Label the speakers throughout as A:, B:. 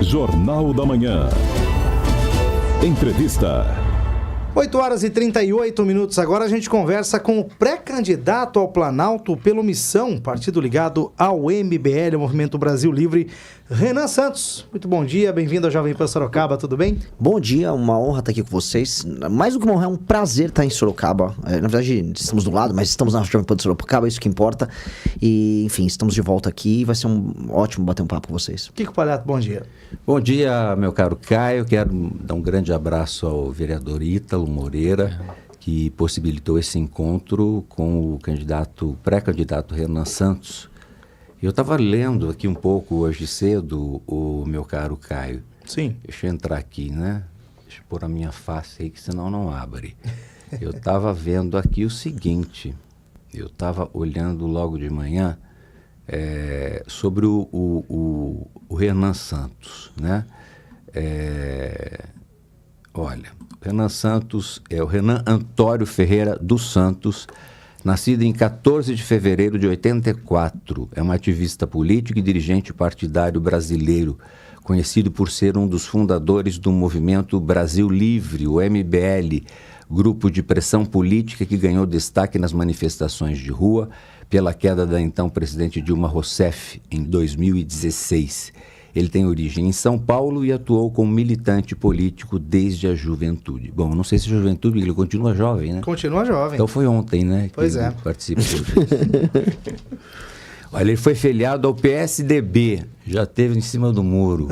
A: Jornal da Manhã. Entrevista.
B: 8h38. Agora a gente conversa com o pré-candidato ao Planalto pelo Missão, partido ligado ao MBL, o Movimento Brasil Livre, Renan Santos. Muito bom dia, bem-vindo ao Jovem Pan Sorocaba, tudo bem?
C: Bom dia, uma honra estar aqui com vocês. Mais do que uma honra, é um prazer estar em Sorocaba. Na verdade, estamos do lado, mas estamos na Jovem Pan de Sorocaba, é isso que importa. E, enfim, estamos de volta aqui e vai ser ótimo bater um papo com vocês.
B: Kiko Palhato, bom dia.
D: Bom dia, meu caro Caio. Quero dar um grande abraço ao vereador Ítalo Moreira, que possibilitou esse encontro com o pré-candidato Renan Santos. Eu estava lendo aqui um pouco hoje cedo, o meu caro Caio.
B: Sim.
D: Deixa eu entrar aqui, né? Deixa eu pôr a minha face aí, que senão não abre. Eu estava vendo aqui o seguinte, eu estava olhando logo de manhã sobre o Renan Santos, né? Olha, o Renan Santos é o Renan Antônio Ferreira dos Santos, nascido em 14 de fevereiro de 84. É um ativista político e dirigente partidário brasileiro, conhecido por ser um dos fundadores do Movimento Brasil Livre, o MBL, grupo de pressão política que ganhou destaque nas manifestações de rua pela queda da então presidente Dilma Rousseff em 2016. Ele tem origem em São Paulo e atuou como militante político desde a juventude. Bom, não sei se a juventude, ele continua jovem, né?
B: Continua jovem.
D: Então foi ontem, né?
B: Pois
D: que
B: é.
D: Ele participou disso. Olha, ele foi filiado ao PSDB, já teve em cima do muro.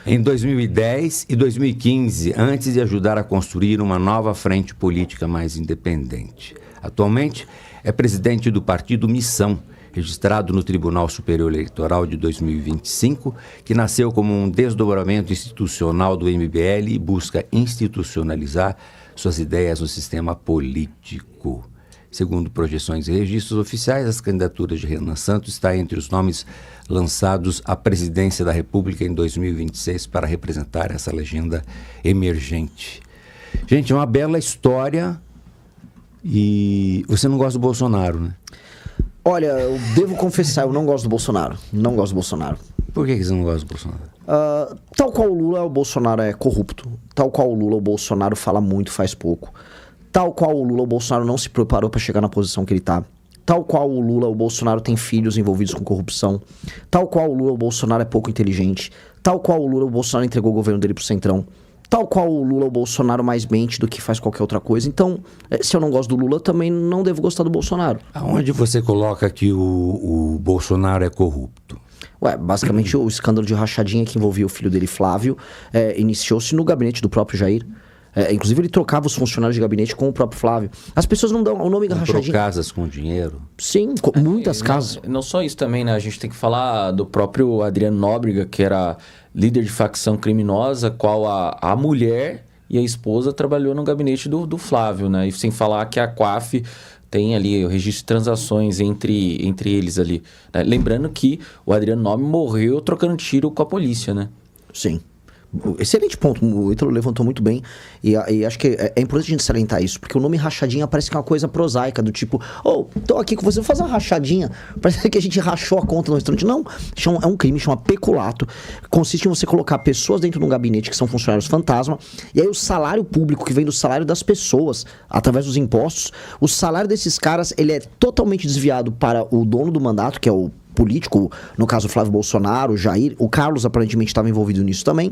D: Em 2010 e 2015, antes de ajudar a construir uma nova frente política mais independente. Atualmente, é presidente do partido Missão, registrado no Tribunal Superior Eleitoral de 2025, que nasceu como um desdobramento institucional do MBL e busca institucionalizar suas ideias no sistema político. Segundo projeções e registros oficiais, as candidaturas de Renan Santos está entre os nomes lançados à presidência da República em 2026 para representar essa legenda emergente. Gente, é uma bela história e você não gosta do Bolsonaro, né?
C: Olha, eu devo confessar, eu não gosto do Bolsonaro. Não gosto do Bolsonaro.
D: Por que você não gosta do Bolsonaro?
C: Tal qual o Lula, o Bolsonaro é corrupto. Tal qual o Lula, o Bolsonaro fala muito, faz pouco. Tal qual o Lula, o Bolsonaro não se preparou para chegar na posição que ele tá. Tal qual o Lula, o Bolsonaro tem filhos envolvidos com corrupção. Tal qual o Lula, o Bolsonaro é pouco inteligente. Tal qual o Lula, o Bolsonaro entregou o governo dele pro Centrão. Tal qual o Lula, o Bolsonaro mais mente do que faz qualquer outra coisa. Então, se eu não gosto do Lula, eu também não devo gostar do Bolsonaro.
D: Aonde você coloca que o Bolsonaro é corrupto?
C: Basicamente o escândalo de rachadinha que envolvia o filho dele, Flávio, iniciou-se no gabinete do próprio Jair. Inclusive ele trocava os funcionários de gabinete com o próprio Flávio. As pessoas não dão o nome da rachadinha.
D: Comprou casas com dinheiro?
C: Sim, muitas casas.
E: Não só isso também, né? A gente tem que falar do próprio Adriano Nóbrega, que era líder de facção criminosa, qual a mulher e a esposa trabalhou no gabinete do Flávio, né? E sem falar que a COAF tem ali o registro de transações entre eles ali, né? Lembrando que o Adriano Nóbrega morreu trocando tiro com a polícia, né?
C: Sim. Excelente ponto, o Ítalo levantou muito bem e acho que é importante a gente salientar isso, porque o nome rachadinha parece que é uma coisa prosaica, do tipo, tô aqui com você, vou fazer uma rachadinha, parece que a gente rachou a conta no restaurante. Não, é um crime, chama peculato, consiste em você colocar pessoas dentro de um gabinete que são funcionários fantasma, e aí o salário público que vem do salário das pessoas, através dos impostos, o salário desses caras, ele é totalmente desviado para o dono do mandato, que é o político, no caso Flávio Bolsonaro, o Jair, o Carlos aparentemente estava envolvido nisso também,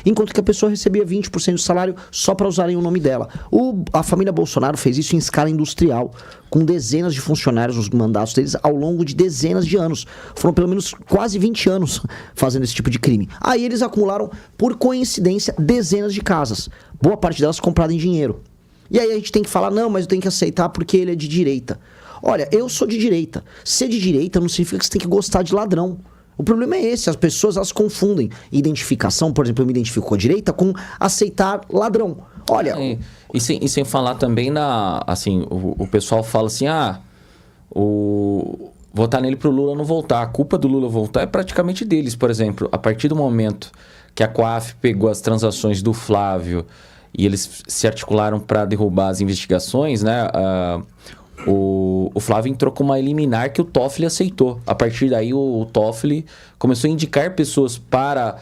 C: enquanto que a pessoa recebia 20% do salário só para usarem o nome dela. A família Bolsonaro fez isso em escala industrial, com dezenas de funcionários nos mandatos deles ao longo de dezenas de anos. Foram pelo menos quase 20 anos fazendo esse tipo de crime. Aí eles acumularam, por coincidência, dezenas de casas, boa parte delas comprada em dinheiro. E aí a gente tem que falar, não, mas eu tenho que aceitar porque ele é de direita. Olha, eu sou de direita. Ser de direita não significa que você tem que gostar de ladrão. O problema é esse, as pessoas elas confundem identificação, por exemplo, eu me identifico com a direita, com aceitar ladrão. Olha...
E: E sem falar também assim, o pessoal fala assim, votar nele pro Lula não voltar. A culpa do Lula voltar é praticamente deles, por exemplo. A partir do momento que a COAF pegou as transações do Flávio e eles se articularam para derrubar as investigações, né? o Flávio entrou com uma liminar que o Toffoli aceitou. A partir daí, o Toffoli começou a indicar pessoas para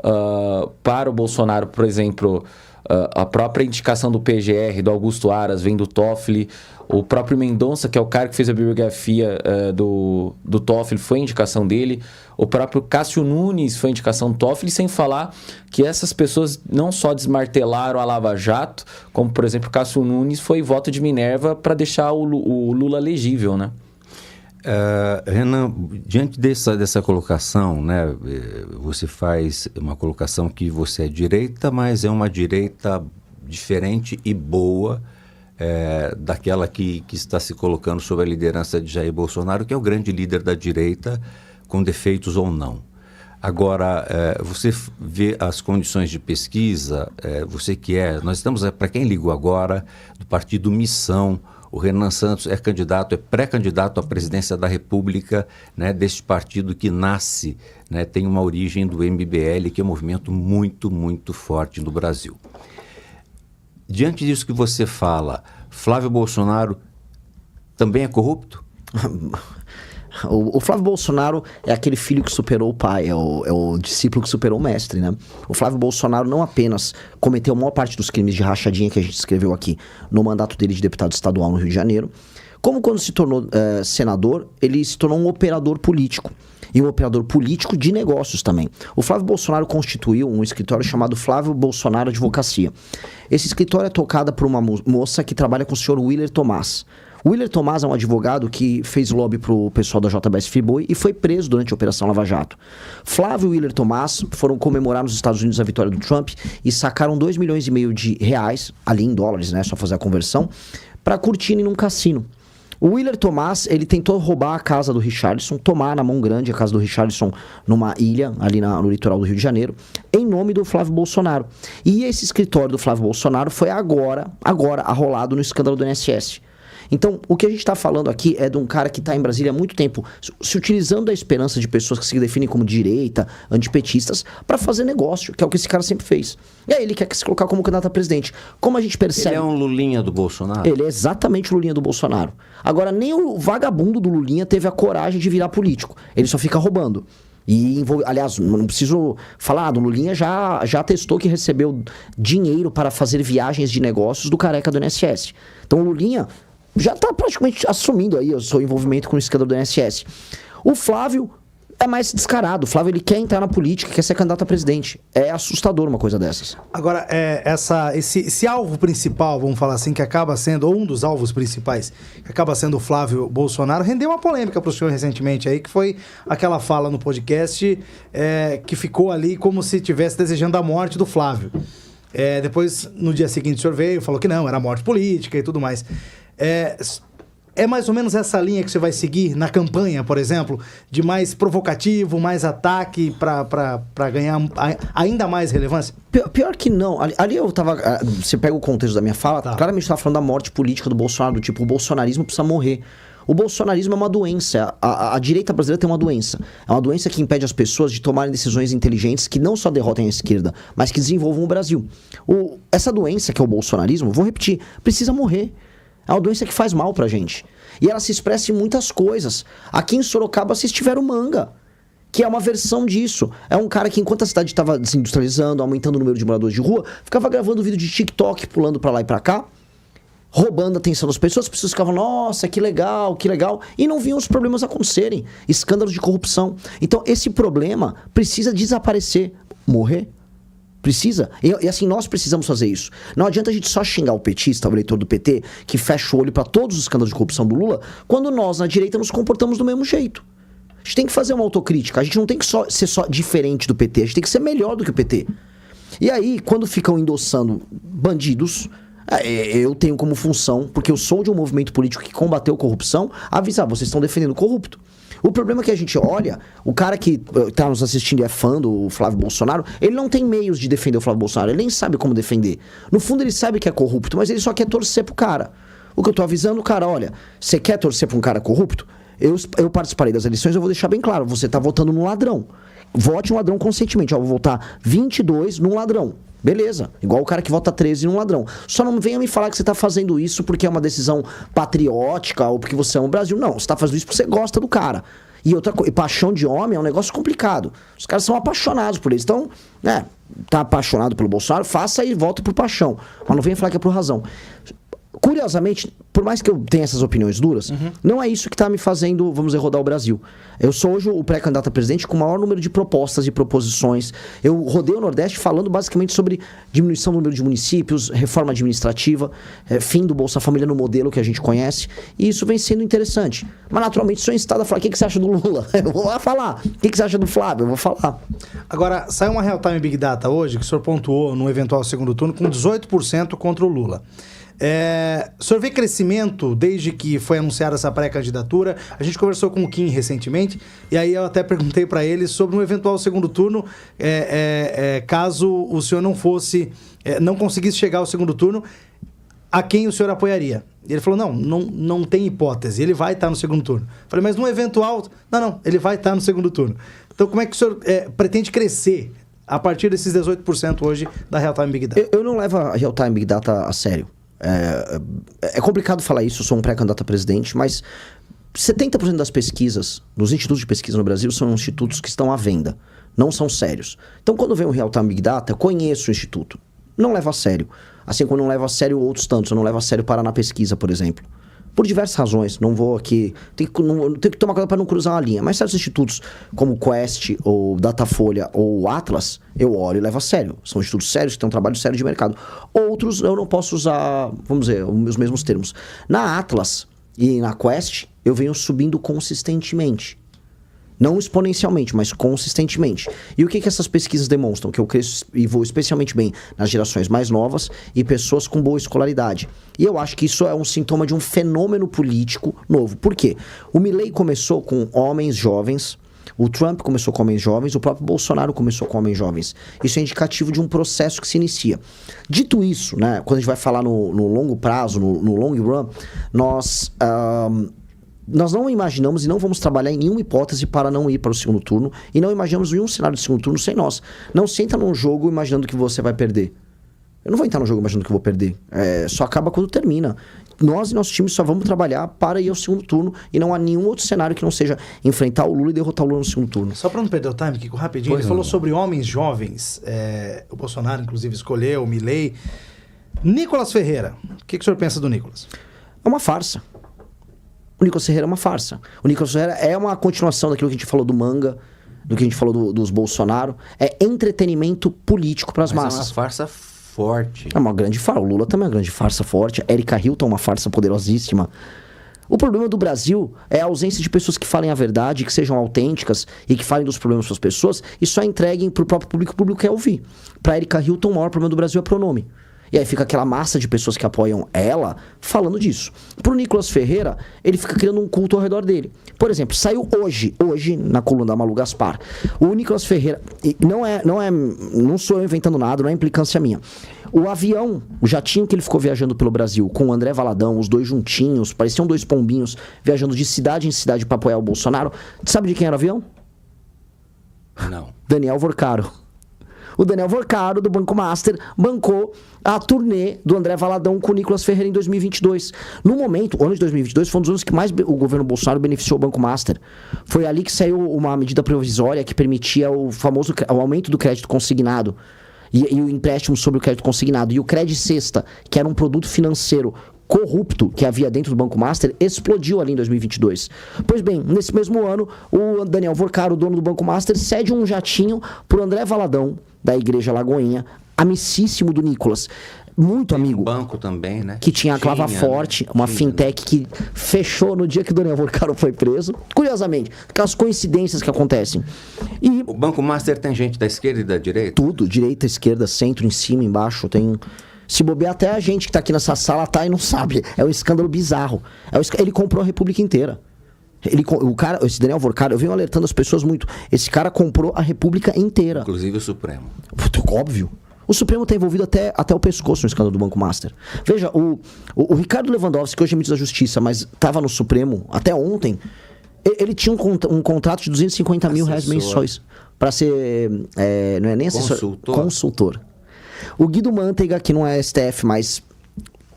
E: o Bolsonaro, por exemplo, a própria indicação do PGR, do Augusto Aras, vem do Toffoli. O próprio Mendonça, que é o cara que fez a biografia do Toffoli, foi a indicação dele. O próprio Cássio Nunes foi a indicação do Toffoli, sem falar que essas pessoas não só desmartelaram a Lava Jato, como, por exemplo, o Cássio Nunes foi voto de Minerva para deixar o Lula elegível, né?
D: Renan, diante dessa colocação, né, você faz uma colocação que você é direita, mas é uma direita diferente e boa daquela que está se colocando sob a liderança de Jair Bolsonaro, que é o grande líder da direita, com defeitos ou não. Agora, você vê as condições de pesquisa, nós estamos, para quem ligou agora, do partido Missão. O Renan Santos é pré-candidato à presidência da República, né, deste partido que nasce, né, tem uma origem do MBL, que é um movimento muito, muito forte no Brasil. Diante disso que você fala, Flávio Bolsonaro também é corrupto?
C: O Flávio Bolsonaro é aquele filho que superou o pai, é o discípulo que superou o mestre, né? O Flávio Bolsonaro não apenas cometeu a maior parte dos crimes de rachadinha que a gente escreveu aqui no mandato dele de deputado estadual no Rio de Janeiro, como quando se tornou senador, ele se tornou um operador político. E um operador político de negócios também. O Flávio Bolsonaro constituiu um escritório chamado Flávio Bolsonaro Advocacia. Esse escritório é tocado por uma moça que trabalha com o senhor Willer Tomás. O Willer Tomás é um advogado que fez lobby pro pessoal da JBS Friboi e foi preso durante a Operação Lava Jato. Flávio e Willer Tomás foram comemorar nos Estados Unidos a vitória do Trump e sacaram 2,5 milhões de reais, ali em dólares, né, só fazer a conversão, para curtirem num cassino. O Willer Tomás, ele tentou roubar a casa do Richarlison, tomar na mão grande a casa do Richarlison numa ilha, ali no litoral do Rio de Janeiro, em nome do Flávio Bolsonaro. E esse escritório do Flávio Bolsonaro foi agora arrolado no escândalo do INSS. Então, o que a gente está falando aqui é de um cara que está em Brasília há muito tempo, se utilizando da esperança de pessoas que se definem como direita, antipetistas, para fazer negócio, que é o que esse cara sempre fez. E aí ele quer se colocar como candidato a presidente. Como a gente percebe...
D: Ele é um Lulinha do Bolsonaro?
C: Ele é exatamente o Lulinha do Bolsonaro. Agora, nem o vagabundo do Lulinha teve a coragem de virar político. Ele só fica roubando. Aliás, não preciso falar, do Lulinha já atestou que recebeu dinheiro para fazer viagens de negócios do careca do INSS. Então o Lulinha já está praticamente assumindo aí o seu envolvimento com o escândalo do INSS. O Flávio é mais descarado. O Flávio, ele quer entrar na política, quer ser candidato a presidente. É assustador uma coisa dessas.
B: Agora, esse alvo principal, vamos falar assim, que acaba sendo, ou um dos alvos principais, que acaba sendo o Flávio Bolsonaro, rendeu uma polêmica para o senhor recentemente aí, que foi aquela fala no podcast que ficou ali como se estivesse desejando a morte do Flávio. Depois, no dia seguinte, o senhor veio, falou que não, era morte política e tudo mais. É mais ou menos essa linha que você vai seguir na campanha, por exemplo, de mais provocativo, mais ataque para ganhar ainda mais relevância?
C: Pior que não. Ali eu tava... Você pega o contexto da minha fala, claramente eu tava falando da morte política do Bolsonaro, do tipo, o bolsonarismo precisa morrer. O bolsonarismo é uma doença. A direita brasileira tem uma doença. É uma doença que impede as pessoas de tomarem decisões inteligentes que não só derrotem a esquerda, mas que desenvolvam o Brasil. Essa doença, que é o bolsonarismo, vou repetir, precisa morrer. É uma doença que faz mal pra gente. E ela se expressa em muitas coisas. Aqui em Sorocaba vocês tiveram o Manga, que é uma versão disso. É um cara que, enquanto a cidade estava se industrializando, aumentando o número de moradores de rua, ficava gravando vídeo de TikTok, pulando pra lá e pra cá, roubando a atenção das pessoas. As pessoas ficavam, nossa, que legal, e não viam os problemas acontecerem. Escândalos de corrupção. Então, esse problema precisa desaparecer, morrer. Precisa. E assim, nós precisamos fazer isso. Não adianta a gente só xingar o petista, o eleitor do PT, que fecha o olho para todos os escândalos de corrupção do Lula, quando nós, na direita, nos comportamos do mesmo jeito. A gente tem que fazer uma autocrítica. A gente não tem que ser só diferente do PT. A gente tem que ser melhor do que o PT. E aí, quando ficam endossando bandidos, eu tenho como função, porque eu sou de um movimento político que combateu corrupção, avisar, vocês estão defendendo o corrupto. O problema é que a gente olha, o cara que tá nos assistindo e é fã do Flávio Bolsonaro, ele não tem meios de defender o Flávio Bolsonaro, ele nem sabe como defender. No fundo ele sabe que é corrupto, mas ele só quer torcer pro cara. O que eu tô avisando, cara, olha, você quer torcer pra um cara corrupto? Eu participarei das eleições, eu vou deixar bem claro, você tá votando num ladrão. Vote um ladrão conscientemente, eu vou votar 22 num ladrão. Beleza, igual o cara que vota 13 num ladrão. Só não venha me falar que você tá fazendo isso porque é uma decisão patriótica ou porque você ama o Brasil. Não, você tá fazendo isso porque você gosta do cara. E outra coisa, paixão de homem é um negócio complicado. Os caras são apaixonados por eles. Então, né, tá apaixonado pelo Bolsonaro, faça e volta por paixão. Mas não venha falar que é por razão. Curiosamente, por mais que eu tenha essas opiniões duras, não é isso que está me fazendo, vamos dizer, rodar o Brasil. Eu sou hoje o pré-candidato a presidente com o maior número de propostas e proposições. Eu rodei o Nordeste falando basicamente sobre diminuição do número de municípios, reforma administrativa, fim do Bolsa Família no modelo que a gente conhece. E isso vem sendo interessante. Mas, naturalmente, sou instado a falar, o que você acha do Lula? Eu vou lá falar. O que você acha do Flávio? Eu vou falar.
B: Agora, saiu uma Real Time Big Data hoje, que o senhor pontuou no eventual segundo turno, com 18% contra o Lula. O senhor vê crescimento desde que foi anunciada essa pré-candidatura? A gente conversou com o Kim recentemente, e aí eu até perguntei para ele sobre um eventual segundo turno, caso o senhor não conseguisse chegar ao segundo turno, a quem o senhor apoiaria? E ele falou, não tem hipótese, ele vai estar no segundo turno. Falei, mas no eventual... Não, ele vai estar no segundo turno. Então como é que o senhor pretende crescer a partir desses 18% hoje da Real Time Big Data?
C: Eu não levo a Real Time Big Data a sério. É complicado falar isso, eu sou um pré-candidato a presidente, mas 70% das pesquisas, dos institutos de pesquisa no Brasil, são institutos que estão à venda, não são sérios. Então, quando vem o Real Time Big Data, eu conheço o instituto, não levo a sério. Assim como eu não levo a sério outros tantos, eu não levo a sério Paraná Pesquisa, por exemplo. Por diversas razões, não vou aqui... Tenho que tomar cuidado para não cruzar uma linha. Mas certos institutos, como o Quest, ou Datafolha, ou Atlas, eu olho e levo a sério. São institutos sérios que têm um trabalho sério de mercado. Outros, eu não posso usar, vamos dizer, os mesmos termos. Na Atlas e na Quest, eu venho subindo consistentemente. Não exponencialmente, mas consistentemente. E o que essas pesquisas demonstram? Que eu cresço e vou especialmente bem nas gerações mais novas e pessoas com boa escolaridade. E eu acho que isso é um sintoma de um fenômeno político novo. Por quê? O Milley começou com homens jovens, o Trump começou com homens jovens, o próprio Bolsonaro começou com homens jovens. Isso é indicativo de um processo que se inicia. Dito isso, né, quando a gente vai falar no longo prazo, no long run, nós não imaginamos e não vamos trabalhar em nenhuma hipótese para não ir para o segundo turno e não imaginamos nenhum cenário de segundo turno sem nós. Não senta num jogo imaginando que você vai perder. Eu não vou entrar no jogo imaginando que eu vou perder. Só acaba quando termina. Nós e nosso time só vamos trabalhar para ir ao segundo turno e não há nenhum outro cenário que não seja enfrentar o Lula e derrotar o Lula no segundo turno.
B: Só para não perder o time, Kiko, rapidinho, ele falou sobre homens jovens. O Bolsonaro, inclusive, escolheu o Milley. Nicolas Ferreira. O que o senhor pensa do Nicolas?
C: É uma farsa. O Nicolas Ferreira é uma farsa. O Nicolas Ferreira é uma continuação daquilo que a gente falou do Manga, do que a gente falou dos Bolsonaro. É entretenimento político para as massas.
D: É uma farsa forte.
C: É uma grande farsa. O Lula também é uma grande farsa forte. A Erika Hilton é uma farsa poderosíssima. O problema do Brasil é a ausência de pessoas que falem a verdade, que sejam autênticas e que falem dos problemas das pessoas e só entreguem para o próprio público que o público quer ouvir. Para a Erika Hilton, o maior problema do Brasil é pronome. E aí fica aquela massa de pessoas que apoiam ela falando disso. Pro Nicolas Ferreira, ele fica criando um culto ao redor dele. Por exemplo, saiu hoje na coluna da Malu Gaspar, o Nicolas Ferreira, não sou eu inventando nada, não é implicância minha. O avião, o jatinho que ele ficou viajando pelo Brasil com o André Valadão, os dois juntinhos, pareciam dois pombinhos viajando de cidade em cidade para apoiar o Bolsonaro. Sabe de quem era o avião?
D: Não.
C: Daniel Vorcaro. O Daniel Vorcaro, do Banco Master, bancou a turnê do André Valadão com o Nicolas Ferreira em 2022. No momento, o ano de 2022 foi um dos anos que mais o governo Bolsonaro beneficiou o Banco Master. Foi ali que saiu uma medida provisória que permitia o aumento do crédito consignado e o empréstimo sobre o crédito consignado. E o Cred Sexta, que era um produto financeiro corrupto que havia dentro do Banco Master, explodiu ali em 2022. Pois bem, nesse mesmo ano, o Daniel Vorcaro, o dono do Banco Master, cede um jatinho pro André Valadão, da Igreja Lagoinha, amicíssimo do Nicolas. Muito amigo.
D: Um banco também, né?
C: Que tinha a Clava Forte, uma fintech que fechou no dia que o Daniel Vorcaro foi preso. Curiosamente, aquelas coincidências que acontecem. E
D: o Banco Master tem gente da esquerda e da direita?
C: Tudo, direita, esquerda, centro, em cima, embaixo, tem... Se bobear, até a gente que tá aqui nessa sala tá e não sabe. É um escândalo bizarro. Ele comprou a República inteira. Esse Daniel Vorcaro, eu venho alertando as pessoas muito. Esse cara comprou a República inteira.
D: Inclusive o Supremo.
C: Óbvio. O Supremo está envolvido até o pescoço no escândalo do Banco Master. Veja, o Ricardo Lewandowski, que hoje é ministro da Justiça, mas estava no Supremo até ontem, ele tinha um contrato de 250 mil reais mensais para ser... não é nem assessor, consultor. O Guido Mantega, que não é STF, mas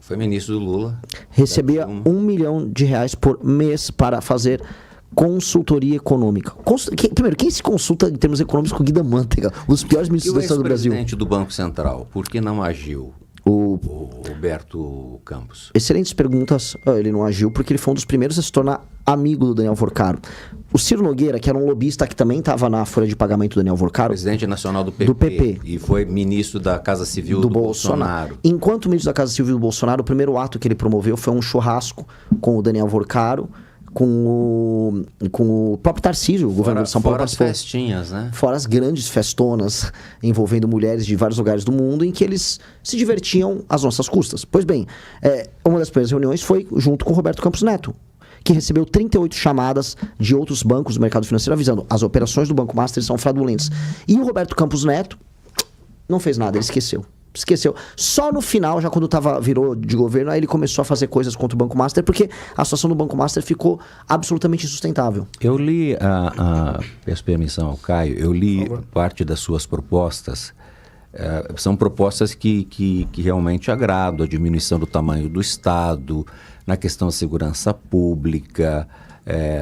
D: Foi ministro do Lula.
C: recebia R$1 milhão por mês para fazer consultoria econômica. Primeiro, quem se consulta em termos econômicos com o Guido Mantega, um dos piores
D: E
C: ministros
D: o
C: da história do Brasil?
D: ex-presidente do Banco Central, por que não agiu?
C: O
D: O Roberto Campos.
C: Excelentes perguntas. Ele não agiu porque ele foi um dos primeiros a se tornar amigo do Daniel Vorcaro. O Ciro Nogueira, que era um lobista que também estava na folha de pagamento do Daniel Vorcaro,
D: Presidente nacional do PP.
C: Do PP.
D: E foi ministro da Casa Civil do Bolsonaro.
C: Enquanto ministro da Casa Civil do Bolsonaro, o primeiro ato que ele promoveu foi um churrasco com o Daniel Vorcaro, com o próprio Tarcísio, o governador de São Paulo.
D: Fora as festinhas, né?
C: Fora as grandes festonas envolvendo mulheres de vários lugares do mundo em que eles se divertiam às nossas custas. Pois bem, uma das primeiras reuniões foi junto com o Roberto Campos Neto, que recebeu 38 chamadas de outros bancos do mercado financeiro avisando as operações do Banco Master são fraudulentas. E o Roberto Campos Neto não fez nada, ele esqueceu. Só no final, já quando virou de governo, aí ele começou a fazer coisas contra o Banco Master, porque a situação do Banco Master ficou absolutamente insustentável.
D: Eu li, peço permissão ao Caio, eu li parte das suas propostas. São propostas que realmente agradam, a diminuição do tamanho do Estado, na questão da segurança pública,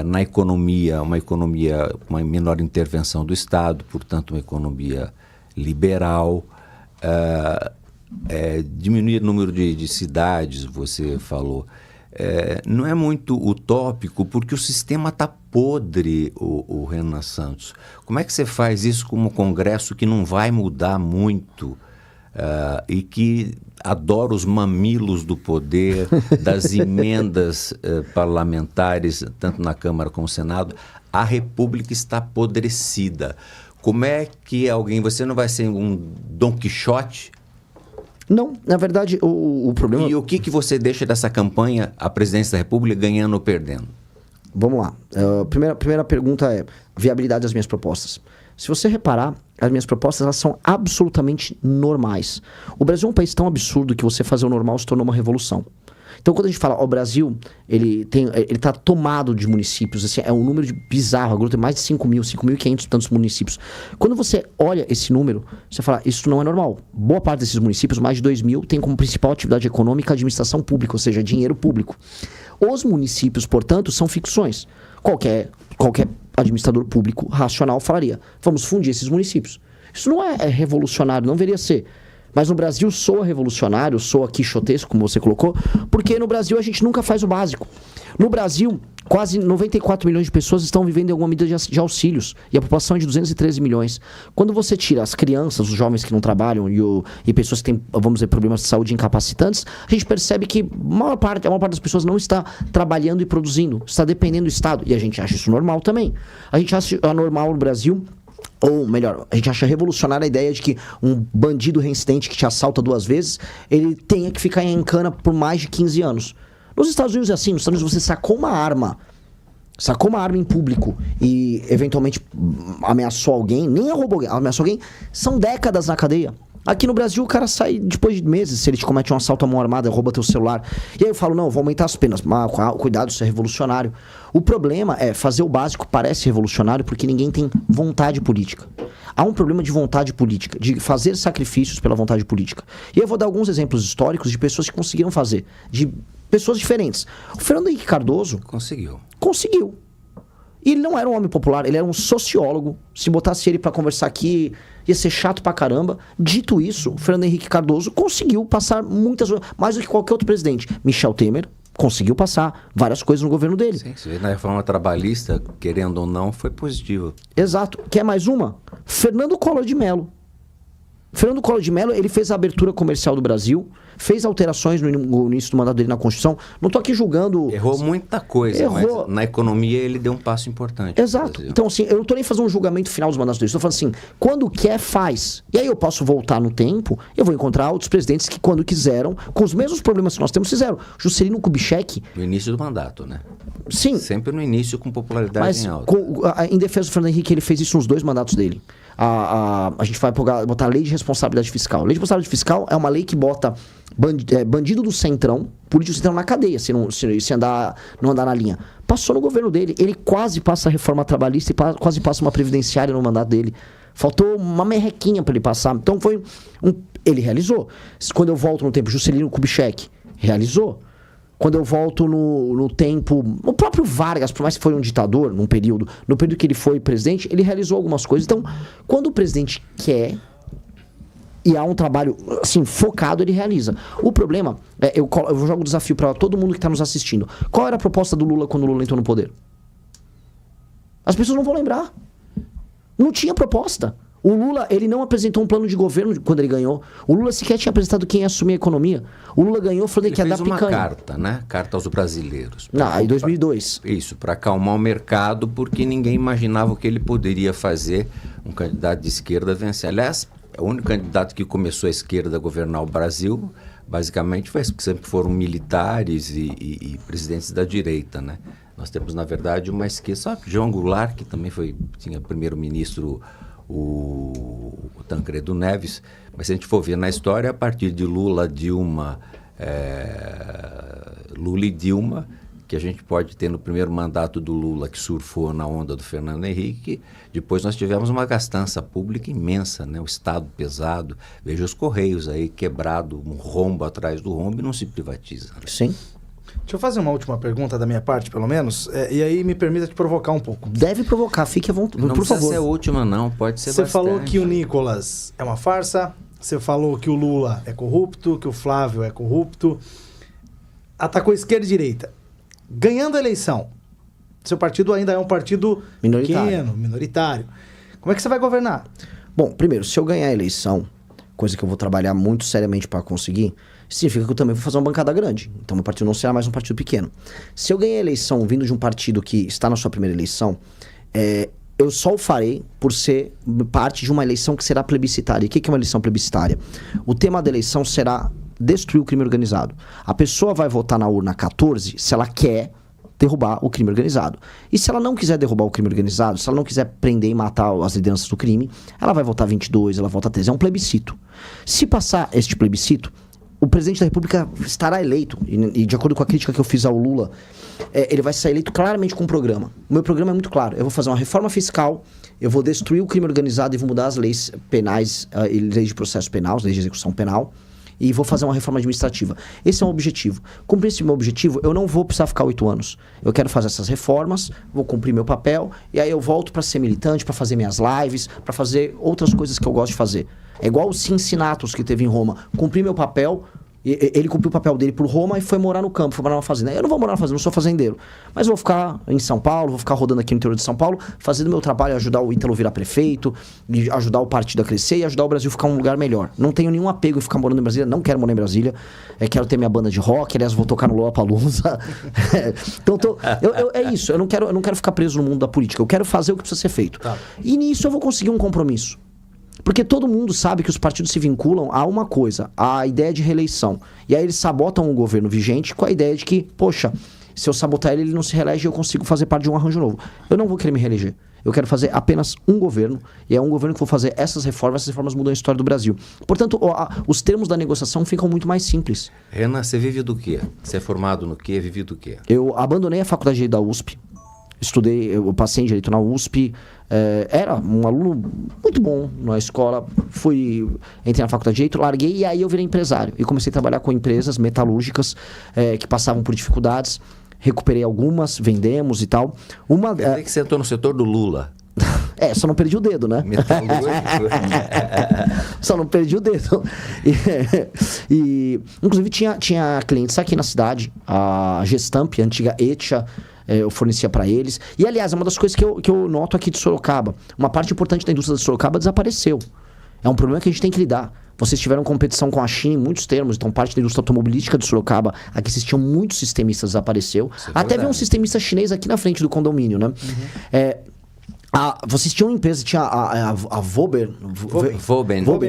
D: na economia, uma menor intervenção do Estado, portanto uma economia liberal. Diminuir o número de cidades, você falou. Não é muito utópico, porque o sistema está podre, o Renan Santos. Como é que você faz isso com um Congresso que não vai mudar muito e que adora os mamilos do poder, das emendas parlamentares, tanto na Câmara como no Senado? A República está apodrecida. Como é que você não vai ser um Dom Quixote?
C: Não, na verdade, o problema...
D: E o que você deixa dessa campanha, a presidência da República, ganhando ou perdendo?
C: Vamos lá. Primeira pergunta é viabilidade das minhas propostas. Se você reparar, as minhas propostas elas são absolutamente normais. O Brasil é um país tão absurdo que você fazer o normal se tornou uma revolução. Então, quando a gente fala, o Brasil, ele está tomado de municípios, assim, é um número bizarro, agora tem mais de 5.500 tantos municípios. Quando você olha esse número, você fala, isso não é normal. Boa parte desses municípios, mais de 2.000, tem como principal atividade econômica a administração pública, ou seja, dinheiro público. Os municípios, portanto, são ficções. Qualquer administrador público racional falaria, vamos fundir esses municípios. Isso não é revolucionário, não deveria ser. Mas no Brasil soa revolucionário, soa quixotesco, como você colocou, porque no Brasil a gente nunca faz o básico. No Brasil, quase 94 milhões de pessoas estão vivendo em alguma medida de auxílios, e a população é de 213 milhões. Quando você tira as crianças, os jovens que não trabalham e pessoas que têm, vamos dizer, problemas de saúde incapacitantes, a gente percebe que a maior parte das pessoas não está trabalhando e produzindo, está dependendo do Estado. E a gente acha isso normal também. A gente acha anormal no Brasil... Ou melhor, a gente acha revolucionária a ideia de que um bandido reincidente que te assalta 2 vezes, ele tenha que ficar em cana por mais de 15 anos. Nos Estados Unidos é assim, nos Estados Unidos você sacou uma arma em público e eventualmente ameaçou alguém, nem roubou alguém, ameaçou alguém, são décadas na cadeia. Aqui no Brasil o cara sai depois de meses se ele te comete um assalto à mão armada, rouba teu celular. E aí eu falo, não, vou aumentar as penas. Mas cuidado, isso é revolucionário. O problema é fazer o básico parece revolucionário porque ninguém tem vontade política. Há um problema de vontade política, de fazer sacrifícios pela vontade política. E eu vou dar alguns exemplos históricos de pessoas que conseguiram fazer, de pessoas diferentes. O Fernando Henrique Cardoso... Conseguiu. E ele não era um homem popular, ele era um sociólogo. Se botasse ele pra conversar aqui, ia ser chato pra caramba. Dito isso, o Fernando Henrique Cardoso conseguiu passar mais do que qualquer outro presidente. Michel Temer conseguiu passar várias coisas no governo dele.
D: Sim, na reforma trabalhista, querendo ou não, foi positivo.
C: Exato. Quer mais uma? Fernando Collor de Mello. Fernando Collor de Mello, ele fez a abertura comercial do Brasil, fez alterações no início do mandato dele na Constituição. Não estou aqui julgando...
D: Errou muita coisa, mas na economia ele deu um passo importante.
C: Exato. Então, assim, eu não estou nem fazendo um julgamento final dos mandatos dele. Estou falando assim, quando quer, faz. E aí eu posso voltar no tempo, eu vou encontrar outros presidentes que, quando quiseram, com os mesmos problemas que nós temos, fizeram. Juscelino Kubitschek...
D: No início do mandato, né?
C: Sim.
D: Sempre no início, com popularidade em alta.
C: Em defesa do Fernando Henrique, ele fez isso nos 2 mandatos dele. A gente vai botar a lei de responsabilidade fiscal. A lei de responsabilidade fiscal é uma lei que bota bandido do centrão, político do centrão na cadeia, se não andar na linha. Passou no governo dele. Ele quase passa a reforma trabalhista e quase passa uma previdenciária no mandato dele. Faltou uma merrequinha para ele passar. Então foi Ele realizou. Quando eu volto no tempo, Juscelino Kubitschek, realizou. Quando eu volto no tempo... O próprio Vargas, por mais que foi um ditador, no período que ele foi presidente, ele realizou algumas coisas. Então, quando o presidente quer e há um trabalho assim, focado, ele realiza. O problema, eu jogo o desafio para todo mundo que está nos assistindo. Qual era a proposta do Lula quando o Lula entrou no poder? As pessoas não vão lembrar. Não tinha proposta. O Lula, ele não apresentou um plano de governo quando ele ganhou. O Lula sequer tinha apresentado quem ia assumir a economia. O Lula ganhou falando que ia dar picanha.
D: Ele fez uma carta, né? Carta aos brasileiros.
C: Em 2002.
D: Isso, para acalmar o mercado, porque ninguém imaginava o que ele poderia fazer. Um candidato de esquerda vencer. Aliás, o único candidato que começou a esquerda a governar o Brasil, basicamente, sempre foram militares e presidentes da direita, né? Nós temos, na verdade, uma esquerda. Só João Goulart, que também tinha primeiro-ministro... o Tancredo Neves, mas se a gente for ver na história, a partir de Lula e Dilma, que a gente pode ter no primeiro mandato do Lula, que surfou na onda do Fernando Henrique, depois nós tivemos uma gastança pública imensa, né? O Estado pesado, veja os Correios aí quebrado, um rombo atrás do rombo e não se privatiza. Né?
C: Sim.
B: Deixa eu fazer uma última pergunta da minha parte, pelo menos, e aí me permita te provocar um pouco.
C: Deve provocar, fique à vontade,
D: não
C: por favor.
D: Não precisa ser a última, não, pode ser bastante.
B: Você falou que o Nicolas é uma farsa, você falou que o Lula é corrupto, que o Flávio é corrupto, atacou esquerda e direita. Ganhando a eleição, seu partido ainda é um partido pequeno, minoritário. Como é que você vai governar?
C: Bom, primeiro, se eu ganhar a eleição, coisa que eu vou trabalhar muito seriamente para conseguir, significa que eu também vou fazer uma bancada grande. Então, meu partido não será mais um partido pequeno. Se eu ganhar a eleição vindo de um partido que está na sua primeira eleição, eu só o farei por ser parte de uma eleição que será plebiscitária. E o que é uma eleição plebiscitária? O tema da eleição será destruir o crime organizado. A pessoa vai votar na urna 14 se ela quer derrubar o crime organizado. E se ela não quiser derrubar o crime organizado, se ela não quiser prender e matar as lideranças do crime, ela vai votar 22, ela vota 13. É um plebiscito. Se passar este plebiscito, o presidente da República estará eleito, e de acordo com a crítica que eu fiz ao Lula, ele vai ser eleito claramente com um programa. O meu programa é muito claro. Eu vou fazer uma reforma fiscal, eu vou destruir o crime organizado e vou mudar as leis penais, leis de processo penal, leis de execução penal, e vou fazer uma reforma administrativa. Esse é um objetivo. Cumprir esse meu objetivo, eu não vou precisar ficar 8 anos. Eu quero fazer essas reformas, vou cumprir meu papel, e aí eu volto para ser militante, para fazer minhas lives, para fazer outras coisas que eu gosto de fazer. É igual o Cincinnatus que teve em Roma. Cumpri meu papel, ele cumpriu o papel dele por Roma e foi morar no campo, foi morar numa fazenda. Eu não vou morar na fazenda, não sou fazendeiro. Mas vou ficar em São Paulo, vou ficar rodando aqui no interior de São Paulo, fazendo meu trabalho, ajudar o Ítalo a virar prefeito, ajudar o partido a crescer e ajudar o Brasil a ficar um lugar melhor. Não tenho nenhum apego em ficar morando em Brasília, não quero morar em Brasília. Quero ter minha banda de rock, aliás, vou tocar no Lollapalooza. Então, é isso, eu não quero ficar preso no mundo da política, eu quero fazer o que precisa ser feito. Tá. E nisso eu vou conseguir um compromisso. Porque todo mundo sabe que os partidos se vinculam a uma coisa, a ideia de reeleição. E aí eles sabotam o governo vigente com a ideia de que, poxa, se eu sabotar ele não se reelege e eu consigo fazer parte de um arranjo novo. Eu não vou querer me reeleger. Eu quero fazer apenas um governo, e é um governo que vou fazer essas reformas mudam a história do Brasil. Portanto, os termos da negociação ficam muito mais simples.
D: Renan, você vive do quê? Você é formado no quê? Vive do quê?
C: Eu abandonei a faculdade de Direito da USP. Eu passei em Direito na USP, era um aluno muito bom na escola, entrei na faculdade de Direito, larguei e aí eu virei empresário. E comecei a trabalhar com empresas metalúrgicas que passavam por dificuldades, recuperei algumas, vendemos e tal.
D: Quer dizer que você entrou no setor do Lula.
C: Só não perdi o dedo, né?
D: Metalúrgico.
C: Só não perdi o dedo. Inclusive tinha clientes aqui na cidade, a Gestamp, a antiga Etia, eu fornecia para eles. E, aliás, é uma das coisas que eu noto aqui de Sorocaba. Uma parte importante da indústria de Sorocaba desapareceu. É um problema que a gente tem que lidar. Vocês tiveram competição com a China em muitos termos, então parte da indústria automobilística de Sorocaba, aqui vocês tinham muitos sistemistas, desapareceu. Até veio um sistemista chinês aqui na frente do condomínio, né? Uhum. Vocês tinham uma empresa, tinha a Voben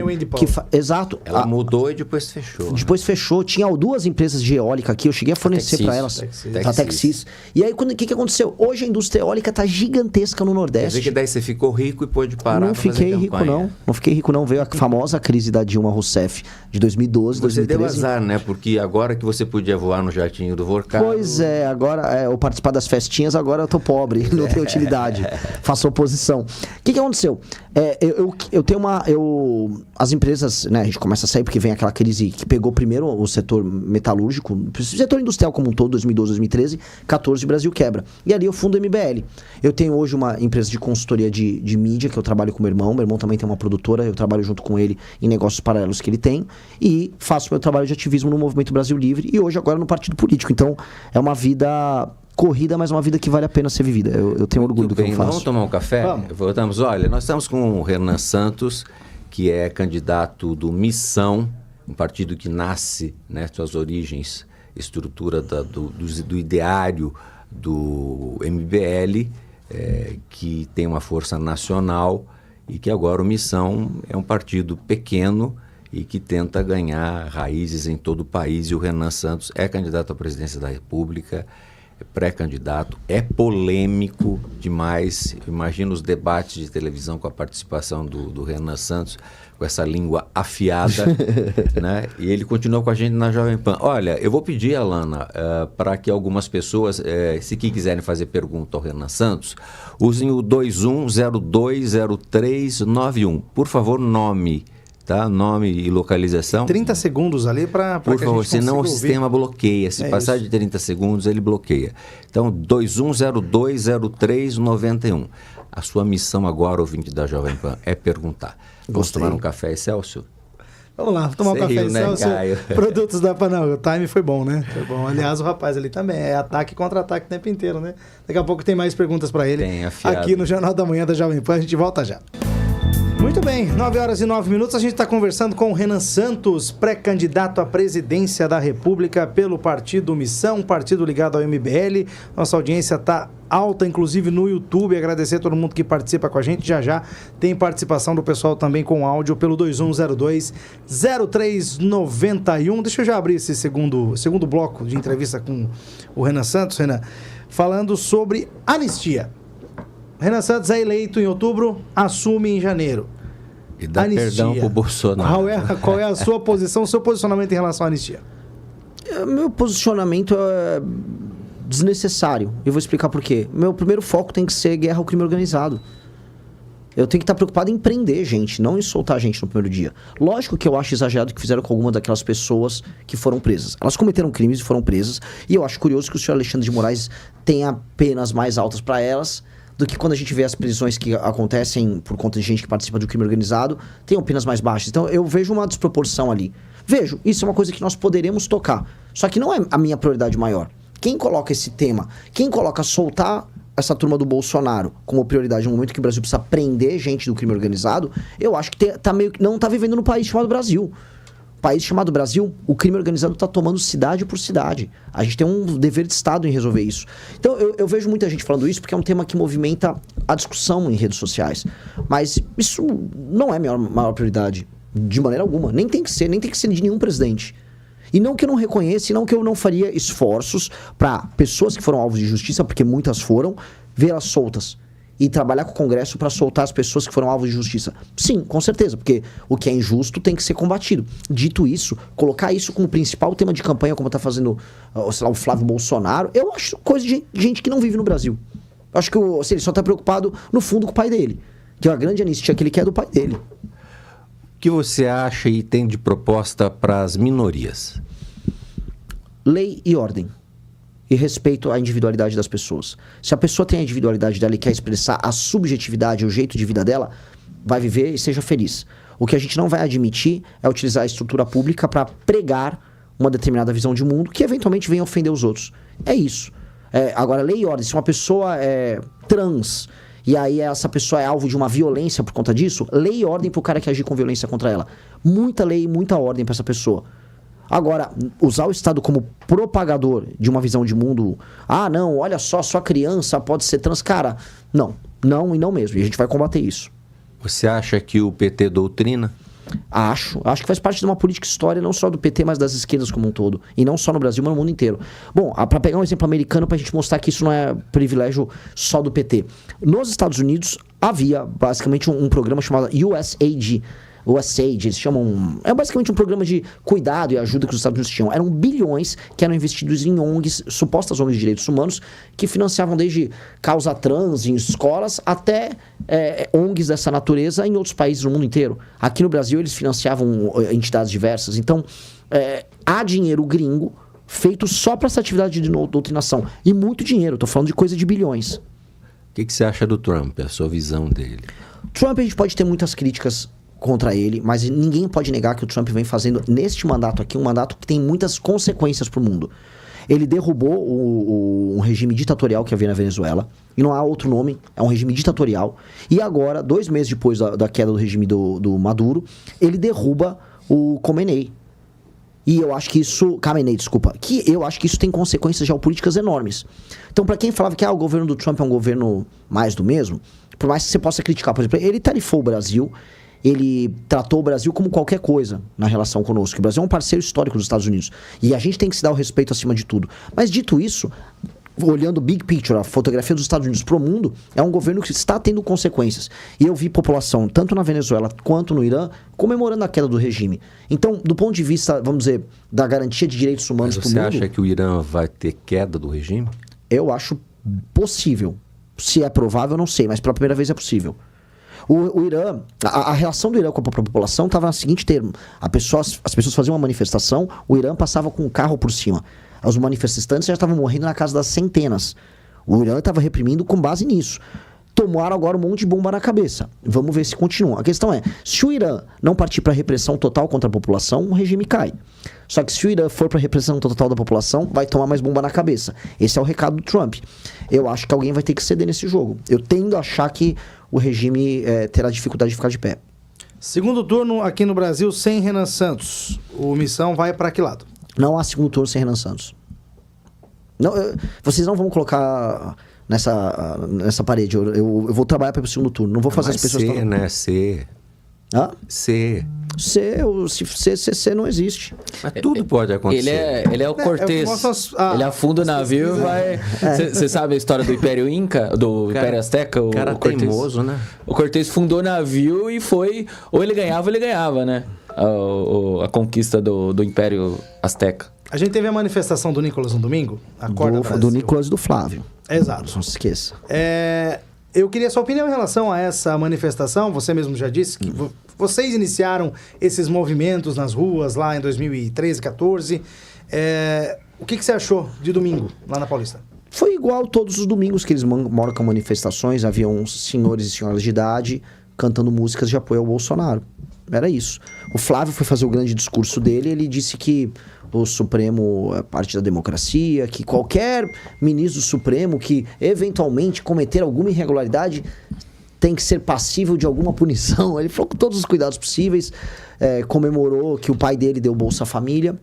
B: Wind Power.
C: Exato.
D: Ela mudou e depois fechou.
C: Depois fechou. Tinha 2 empresas de eólica aqui, eu cheguei a fornecer para elas. A Texis. E aí, o que aconteceu? Hoje a indústria eólica está gigantesca no Nordeste.
D: Quer dizer que daí você ficou rico e pôde parar.
C: Não fiquei rico, não. Não fiquei rico, não. Veio a famosa crise da Dilma Rousseff de 2012,
D: você
C: 2013.
D: Você deu azar, né? Porque agora que você podia voar no jatinho do Vorcado...
C: Pois é, agora eu participar das festinhas, agora eu tô pobre, não tenho utilidade. Faço posição. O que aconteceu? Eu tenho as empresas, né, a gente começa a sair porque vem aquela crise que pegou primeiro o setor metalúrgico, o setor industrial como um todo, 2012, 2013, 14 o Brasil quebra. E ali eu fundo o MBL. Eu tenho hoje uma empresa de consultoria de mídia, que eu trabalho com meu irmão também tem uma produtora, eu trabalho junto com ele em negócios paralelos que ele tem, e faço meu trabalho de ativismo no Movimento Brasil Livre e hoje agora no partido político. Então, é uma vida corrida, mas uma vida que vale a pena ser vivida. Eu tenho orgulho do que eu faço.
D: Vamos tomar um café? Voltamos. Olha, nós estamos com o Renan Santos, que é candidato do Missão, um partido que nasce, né, suas origens, estrutura do ideário do MBL, que tem uma força nacional e que agora o Missão é um partido pequeno e que tenta ganhar raízes em todo o país. E o Renan Santos é candidato à presidência da República, é pré-candidato, é polêmico demais. Imagina os debates de televisão com a participação do Renan Santos, com essa língua afiada, né? E ele continua com a gente na Jovem Pan. Olha, eu vou pedir, Alana, para que algumas pessoas, se quiserem fazer pergunta ao Renan Santos, usem o 21020391. Por favor, nome. Tá? Nome e localização.
B: 30 segundos ali para
D: por favor, senão o sistema bloqueia. Se passar de 30 segundos, ele bloqueia. Então, 21020391. A sua missão agora, ouvinte da Jovem Pan, é perguntar. Vamos tomar um café, Excelsior?
B: Vamos lá, tomar um café, Excelsior.
D: Né,
B: Produtos da Pan. Não, o time foi bom, né? Foi bom. Aliás, o rapaz ali também é ataque e contra-ataque o tempo inteiro, né? Daqui a pouco tem mais perguntas para ele.
D: Tem, afiado.
B: Aqui no Jornal da Manhã da Jovem Pan. A gente volta já. Muito bem, 9h09, a gente está conversando com o Renan Santos, pré-candidato à presidência da República pelo Partido Missão, partido ligado ao MBL. Nossa audiência está alta, inclusive no YouTube. Agradecer a todo mundo que participa com a gente. Já tem participação do pessoal também com áudio pelo 2102-0391. Deixa eu já abrir esse segundo bloco de entrevista com o Renan Santos, Renan, falando sobre anistia. Renan Santos é eleito em outubro, assume em janeiro.
D: E dá anistia. Perdão pro Bolsonaro.
B: Qual é a sua posição, o seu posicionamento em relação à anistia?
C: Meu posicionamento é desnecessário. Eu vou explicar por quê. Meu primeiro foco tem que ser guerra ao crime organizado. Eu tenho que estar preocupado em prender gente, não em soltar gente no primeiro dia. Lógico que eu acho exagerado o que fizeram com alguma daquelas pessoas que foram presas. Elas cometeram crimes e foram presas. E eu acho curioso que o senhor Alexandre de Moraes tenha penas mais altas para elas do que quando a gente vê as prisões que acontecem por conta de gente que participa do crime organizado, tem penas mais baixas. Então eu vejo uma desproporção ali. Vejo, isso é uma coisa que nós poderemos tocar. Só que não é a minha prioridade maior. Quem coloca esse tema, quem coloca soltar essa turma do Bolsonaro como prioridade no momento que o Brasil precisa prender gente do crime organizado, eu acho que não está vivendo no país chamado Brasil. País chamado Brasil, o crime organizado está tomando cidade por cidade. A gente tem um dever de Estado em resolver isso. Então, eu vejo muita gente falando isso porque é um tema que movimenta a discussão em redes sociais. Mas isso não é a minha maior prioridade, de maneira alguma. Nem tem que ser de nenhum presidente. E não que eu não reconheça, e não que eu não faria esforços para pessoas que foram alvos de justiça, porque muitas foram, vê-las soltas. E trabalhar com o Congresso para soltar as pessoas que foram alvos de justiça. Sim, com certeza, porque o que é injusto tem que ser combatido. Dito isso, colocar isso como principal tema de campanha, como está fazendo, sei lá, o Flávio Bolsonaro, eu acho coisa de gente que não vive no Brasil. Eu acho que ele só está preocupado, no fundo, com o pai dele. Que é a grande anistia que ele quer do pai dele.
D: O que você acha e tem de proposta para as minorias?
C: Lei e ordem. E respeito à individualidade das pessoas. Se a pessoa tem a individualidade dela e quer expressar a subjetividade, o jeito de vida dela, vai viver e seja feliz. O que a gente não vai admitir é utilizar a estrutura pública para pregar uma determinada visão de mundo que eventualmente venha ofender os outros. É isso. Agora, lei e ordem. Se uma pessoa é trans e aí essa pessoa é alvo de uma violência por conta disso, lei e ordem pro cara que agir com violência contra ela. Muita lei e muita ordem para essa pessoa. Agora, usar o Estado como propagador de uma visão de mundo, não, olha só criança pode ser trans, cara, não e não mesmo, e a gente vai combater isso.
D: Você acha que o PT doutrina?
C: Acho que faz parte de uma política histórica, não só do PT, mas das esquerdas como um todo, e não só no Brasil, mas no mundo inteiro. Bom, para pegar um exemplo americano, para a gente mostrar que isso não é privilégio só do PT. Nos Estados Unidos, havia basicamente um programa chamado USAID, USAID, eles chamam... É basicamente um programa de cuidado e ajuda que os Estados Unidos tinham. Eram bilhões que eram investidos em ONGs, supostas ONGs de direitos humanos, que financiavam desde causa trans em escolas até ONGs dessa natureza em outros países do mundo inteiro. Aqui no Brasil eles financiavam entidades diversas. Então, há dinheiro gringo feito só para essa atividade de doutrinação. E muito dinheiro, estou falando de coisa de bilhões.
D: O que você acha do Trump, a sua visão dele?
C: Trump, a gente pode ter muitas críticas contra ele, mas ninguém pode negar que o Trump vem fazendo, neste mandato aqui, um mandato que tem muitas consequências para o mundo. Ele derrubou um regime ditatorial que havia na Venezuela, e não há outro nome, é um regime ditatorial. E agora, 2 meses depois da queda do regime do Maduro, ele derruba o Khamenei. E eu acho que isso... Khamenei, desculpa. Que eu acho que isso tem consequências geopolíticas enormes. Então, para quem falava que o governo do Trump é um governo mais do mesmo, por mais que você possa criticar, por exemplo, ele tarifou o Brasil, ele tratou o Brasil como qualquer coisa na relação conosco. O Brasil é um parceiro histórico dos Estados Unidos. E a gente tem que se dar o respeito acima de tudo. Mas, dito isso, olhando o big picture, a fotografia dos Estados Unidos para o mundo, é um governo que está tendo consequências. E eu vi população, tanto na Venezuela quanto no Irã, comemorando a queda do regime. Então, do ponto de vista, vamos dizer, da garantia de direitos humanos para o mundo...
D: Você acha que o Irã vai ter queda do regime?
C: Eu acho possível. Se é provável, eu não sei, mas pela primeira vez é possível. O Irã, a relação do Irã com a população estava no seguinte termo: as pessoas faziam uma manifestação, o Irã passava com um carro por cima. Os manifestantes já estavam morrendo na casa das centenas. O Irã estava reprimindo com base nisso. Tomaram agora um monte de bomba na cabeça. Vamos ver se continua. A questão é, se o Irã não partir para repressão total contra a população, o regime cai. Só que se o Irã for para repressão total da população, vai tomar mais bomba na cabeça. Esse é o recado do Trump. Eu acho que alguém vai ter que ceder nesse jogo. Eu tendo a achar que o regime terá dificuldade de ficar de pé.
B: Segundo turno aqui no Brasil sem Renan Santos. O Missão vai para que lado?
C: Não há segundo turno sem Renan Santos. Não, vocês não vão colocar nessa parede. Eu vou trabalhar para o segundo turno. Não vou fazer as pessoas...
D: C, né? C.
C: Hã?
D: C.
C: C não existe.
D: Mas tudo pode acontecer.
E: Ele é o Cortez. Ele afunda o navio e vai... Você sabe a história do Império Inca? Do Império Azteca? O
D: cara
E: Cortez,
D: teimoso, né?
E: O Cortez fundou o navio e foi... Ou ele ganhava, né? A conquista do Império Azteca.
B: A gente teve a manifestação do Nicolas no domingo.
C: Do Nicolas e do Flávio.
B: Exato.
C: Não se esqueça.
B: Eu queria sua opinião em relação a essa manifestação. Você mesmo já disse que vocês iniciaram esses movimentos nas ruas lá em 2013, 2014. O que você achou de domingo lá na Paulista?
C: Foi igual todos os domingos que eles marcam manifestações. Haviam senhores e senhoras de idade cantando músicas de apoio ao Bolsonaro. Era isso. O Flávio foi fazer o grande discurso dele. Ele disse que o Supremo é parte da democracia, que qualquer ministro do Supremo que eventualmente cometer alguma irregularidade tem que ser passível de alguma punição. Ele falou com todos os cuidados possíveis, comemorou que o pai dele deu Bolsa Família.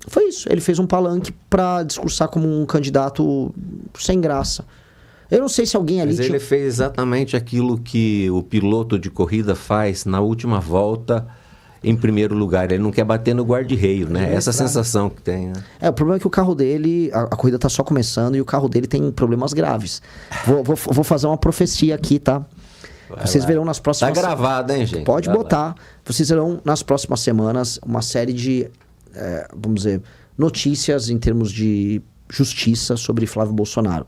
C: Foi isso. Ele fez um palanque para discursar como um candidato sem graça. Eu não sei se alguém ali...
D: Mas ele fez exatamente aquilo que o piloto de corrida faz na última volta em primeiro lugar. Ele não quer bater no guarda-reio, né? Essa sensação que tem, né?
C: O problema é que o carro dele, a corrida tá só começando e o carro dele tem problemas graves. Vou fazer uma profecia aqui, tá? Vocês verão nas próximas...
D: Tá gravado, hein, gente?
C: Pode botar. Vocês verão nas próximas semanas uma série de, vamos dizer, notícias em termos de justiça sobre Flávio Bolsonaro.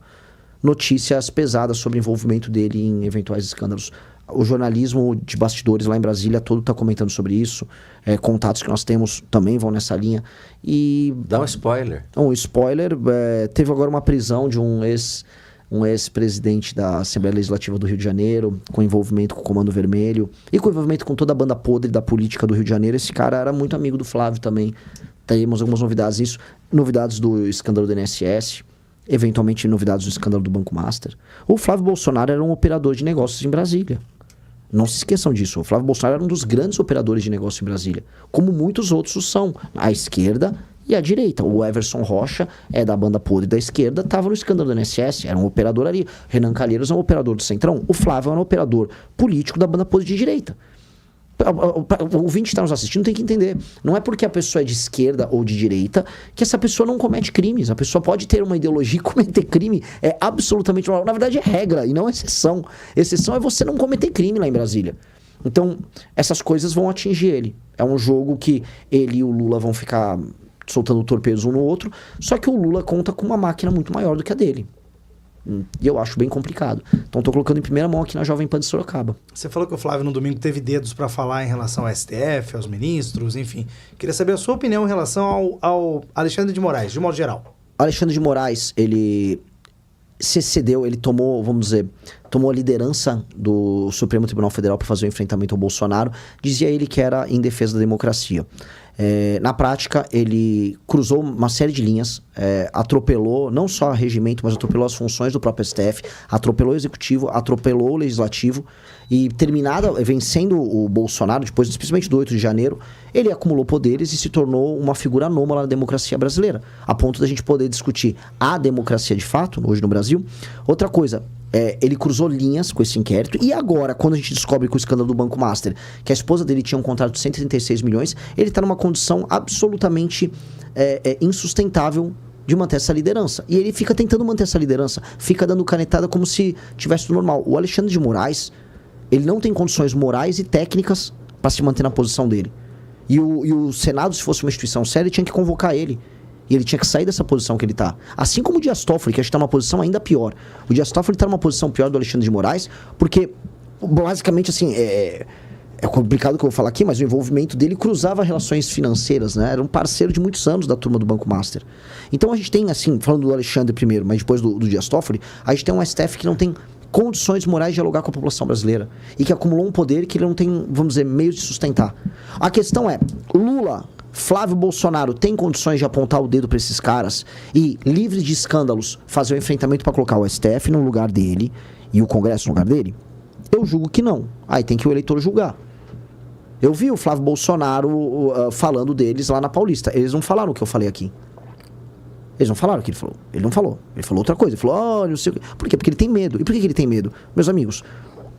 C: Notícias pesadas sobre o envolvimento dele em eventuais escândalos. O jornalismo de bastidores lá em Brasília todo está comentando sobre isso. Contatos que nós temos também vão nessa linha. E...
D: Dá um spoiler.
C: Um spoiler. Teve agora uma prisão de um ex-presidente da Assembleia Legislativa do Rio de Janeiro, com envolvimento com o Comando Vermelho e com envolvimento com toda a banda podre da política do Rio de Janeiro. Esse cara era muito amigo do Flávio também. Teremos algumas novidades disso. Novidades do escândalo do INSS. Eventualmente novidades do escândalo do Banco Master. O Flávio Bolsonaro era um operador de negócios em Brasília. Não se esqueçam disso. O Flávio Bolsonaro era um dos grandes operadores de negócio em Brasília. Como muitos outros são. A esquerda e a direita. O Everson Rocha é da banda podre da esquerda, estava no escândalo do INSS, era um operador ali. Renan Calheiros é um operador do Centrão. O Flávio era um operador político da banda podre de direita. O ouvinte que está nos assistindo tem que entender. Não é porque a pessoa é de esquerda ou de direita que essa pessoa não comete crimes. A pessoa pode ter uma ideologia e cometer crime. É absolutamente normal. Na verdade é regra e não exceção. Exceção é você não cometer crime lá em Brasília. Então, essas coisas vão atingir ele. É um jogo que ele e o Lula vão ficar soltando torpedos um no outro, só que o Lula conta com uma máquina muito maior do que a dele. E eu acho bem complicado. Então estou colocando em primeira mão aqui na Jovem Pan de Sorocaba.
B: Você falou que o Flávio no domingo teve dedos para falar em relação ao STF, aos ministros, enfim. Queria saber a sua opinião em relação ao Alexandre de Moraes, de modo geral.
C: Alexandre de Moraes, ele se excedeu, ele tomou, vamos dizer, tomou a liderança do Supremo Tribunal Federal para fazer o enfrentamento ao Bolsonaro. Dizia ele que era em defesa da democracia. Na prática, ele cruzou uma série de linhas, atropelou não só o regimento, mas atropelou as funções do próprio STF, atropelou o executivo, atropelou o legislativo e vencendo o Bolsonaro, depois, especialmente do 8 de janeiro, ele acumulou poderes e se tornou uma figura anômala na democracia brasileira, a ponto da gente poder discutir a democracia de fato, hoje no Brasil. Outra coisa, ele cruzou linhas com esse inquérito e agora, quando a gente descobre com o escândalo do Banco Master que a esposa dele tinha um contrato de 136 milhões, ele está numa condição absolutamente insustentável de manter essa liderança. E ele fica tentando manter essa liderança, fica dando canetada como se tivesse tudo normal. O Alexandre de Moraes, ele não tem condições morais e técnicas para se manter na posição dele. E o Senado, se fosse uma instituição séria, tinha que convocar ele. E ele tinha que sair dessa posição que ele está. Assim como o Dias Toffoli, que acho que está numa posição ainda pior. O Dias Toffoli está numa posição pior do Alexandre de Moraes, porque, basicamente, assim, é complicado o que eu vou falar aqui, mas o envolvimento dele cruzava relações financeiras, né? Era um parceiro de muitos anos da turma do Banco Master. Então a gente tem, assim, falando do Alexandre primeiro, mas depois do Dias Toffoli, a gente tem um STF que não tem condições morais de dialogar com a população brasileira e que acumulou um poder que ele não tem, vamos dizer, meios de sustentar. A questão é, Lula, Flávio Bolsonaro tem condições de apontar o dedo para esses caras e, livres de escândalos, fazer o enfrentamento para colocar o STF no lugar dele e o Congresso no lugar dele? Eu julgo que não. Aí tem que o eleitor julgar. Eu vi o Flávio Bolsonaro falando deles lá na Paulista. Eles não falaram o que eu falei aqui. Eles não falaram o que ele falou. Ele não falou. Ele falou outra coisa. Ele falou, olha, não sei o quê. Por quê? Porque ele tem medo. E por que ele tem medo? Meus amigos,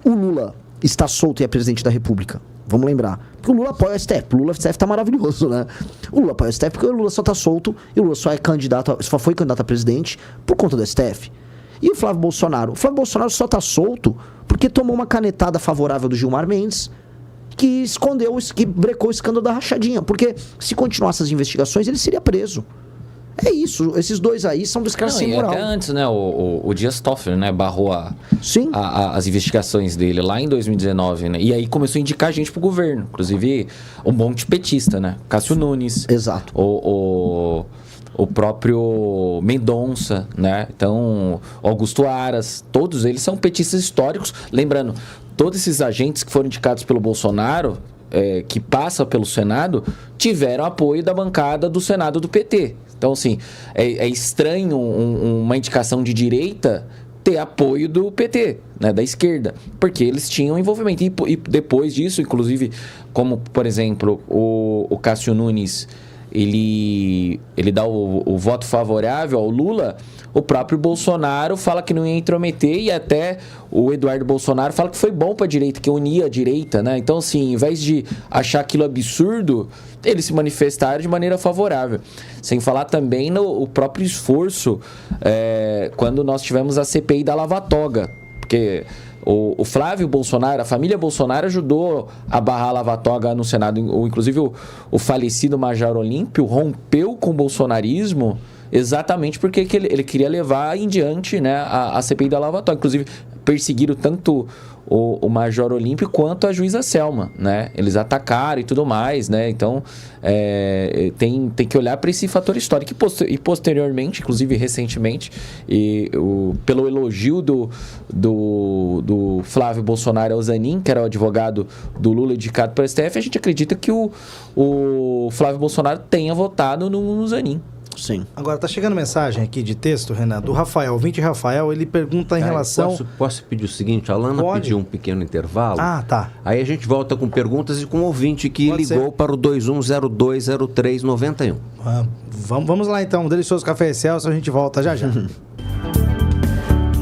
C: o Lula está solto e é presidente da República. Vamos lembrar. Porque o Lula apoia o STF. O Lula está maravilhoso, né? O Lula apoia o STF porque o Lula só está solto e o Lula só foi candidato a presidente por conta do STF. E o Flávio Bolsonaro? O Flávio Bolsonaro só está solto porque tomou uma canetada favorável do Gilmar Mendes que que brecou o escândalo da rachadinha. Porque se continuasse as investigações, ele seria preso. É isso, esses dois aí são dos caras sem moral.
E: Até antes, né, o Dias Toffoli, né, barrou as investigações dele lá em 2019, né, e aí começou a indicar gente pro governo, inclusive um monte de petista, né, Cássio Nunes.
C: Exato.
E: O próprio Mendonça, né, então Augusto Aras, todos eles são petistas históricos. Lembrando, todos esses agentes que foram indicados pelo Bolsonaro, que passa pelo Senado, tiveram apoio da bancada do Senado do PT. Então, assim, é estranho uma indicação de direita ter apoio do PT, né, da esquerda, porque eles tinham envolvimento. E depois disso, inclusive, como, por exemplo, o Cássio Nunes, ele dá o voto favorável ao Lula, o próprio Bolsonaro fala que não ia intrometer e até o Eduardo Bolsonaro fala que foi bom para a direita, que unia a direita, né? Então, assim, em vez de achar aquilo absurdo, eles se manifestaram de maneira favorável. Sem falar também no próprio esforço quando nós tivemos a CPI da Lava Toga, porque o Flávio Bolsonaro, a família Bolsonaro ajudou a barrar a Lava Toga no Senado. Inclusive o falecido Major Olímpio rompeu com o bolsonarismo exatamente porque ele queria levar em diante, né, a CPI da Lava Toga. Inclusive perseguiram tanto o Major Olímpio quanto a juíza Selma, né? Eles atacaram e tudo mais, né? Então, tem que olhar para esse fator histórico. E posteriormente, inclusive recentemente, pelo elogio do Flávio Bolsonaro ao Zanin, que era o advogado do Lula indicado para o STF, a gente acredita que o Flávio Bolsonaro tenha votado no Zanin.
C: Sim.
B: Agora, tá chegando mensagem aqui de texto, Renan, do Rafael, o 20 Rafael, ele pergunta em relação...
D: Posso pedir o seguinte, a Alana pediu um pequeno intervalo.
B: Ah, tá.
D: Aí a gente volta com perguntas e com o ouvinte que
B: Pode
D: ligou
B: ser.
D: para o 21020391.
B: Vamos lá então, um delicioso café Excelsior, a gente volta já já.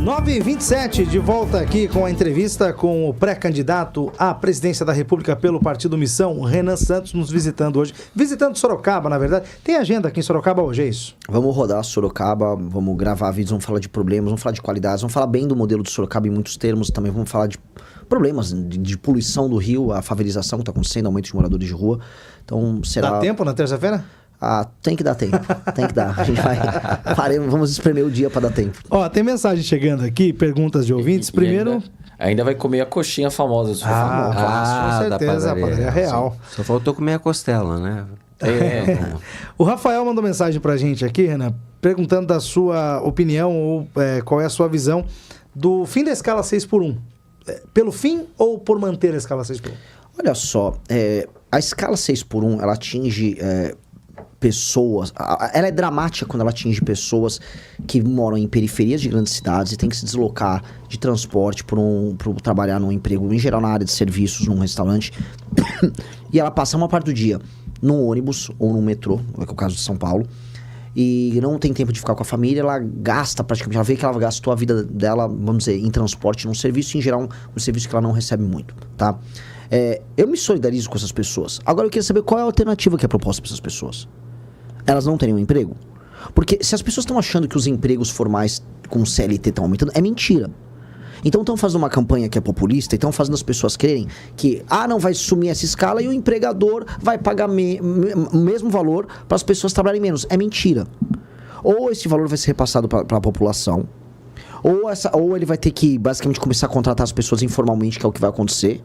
B: 9h27, de volta aqui com a entrevista com o pré-candidato à presidência da República pelo Partido Missão, Renan Santos, nos visitando hoje. Visitando Sorocaba, na verdade. Tem agenda aqui em Sorocaba hoje, é isso?
C: Vamos rodar Sorocaba, vamos gravar vídeos, vamos falar de problemas, vamos falar de qualidades, vamos falar bem do modelo de Sorocaba em muitos termos, também vamos falar de problemas de poluição do rio, a favelização que está acontecendo, aumento de moradores de rua. Então, será...
B: Dá tempo na terça-feira?
C: Ah, tem que dar tempo. Tem que dar. A gente vai... Vamos espremer o dia para dar tempo.
B: Ó, tem mensagem chegando aqui, perguntas de ouvintes. Primeiro...
E: Ainda vai comer a coxinha famosa.
B: Com certeza, a padaria real.
D: Só faltou comer a costela, né?
B: O Rafael mandou mensagem pra gente aqui, Renan, perguntando da sua opinião ou qual é a sua visão do fim da escala 6x1. Pelo fim ou por manter a escala 6x1?
C: Olha só, a escala 6x1, ela atinge... pessoas, ela é dramática quando ela atinge pessoas que moram em periferias de grandes cidades e tem que se deslocar de transporte para trabalhar num emprego, em geral na área de serviços, num restaurante, e ela passa uma parte do dia num ônibus ou num metrô, que é o caso de São Paulo, e não tem tempo de ficar com a família, ela gasta praticamente, ela vê que ela gastou a vida dela, vamos dizer, em transporte, num serviço, em geral um serviço que ela não recebe muito, tá? Eu me solidarizo com essas pessoas. Agora eu queria saber qual é a alternativa que é proposta para essas pessoas. Elas não teriam emprego? Porque se as pessoas estão achando que os empregos formais com CLT estão aumentando, é mentira. Então estão fazendo uma campanha que é populista e estão fazendo as pessoas crerem que, não vai sumir essa escala e o empregador vai pagar o mesmo valor para as pessoas trabalharem menos. É mentira. Ou esse valor vai ser repassado para a população, ou ele vai ter que basicamente começar a contratar as pessoas informalmente, que é o que vai acontecer.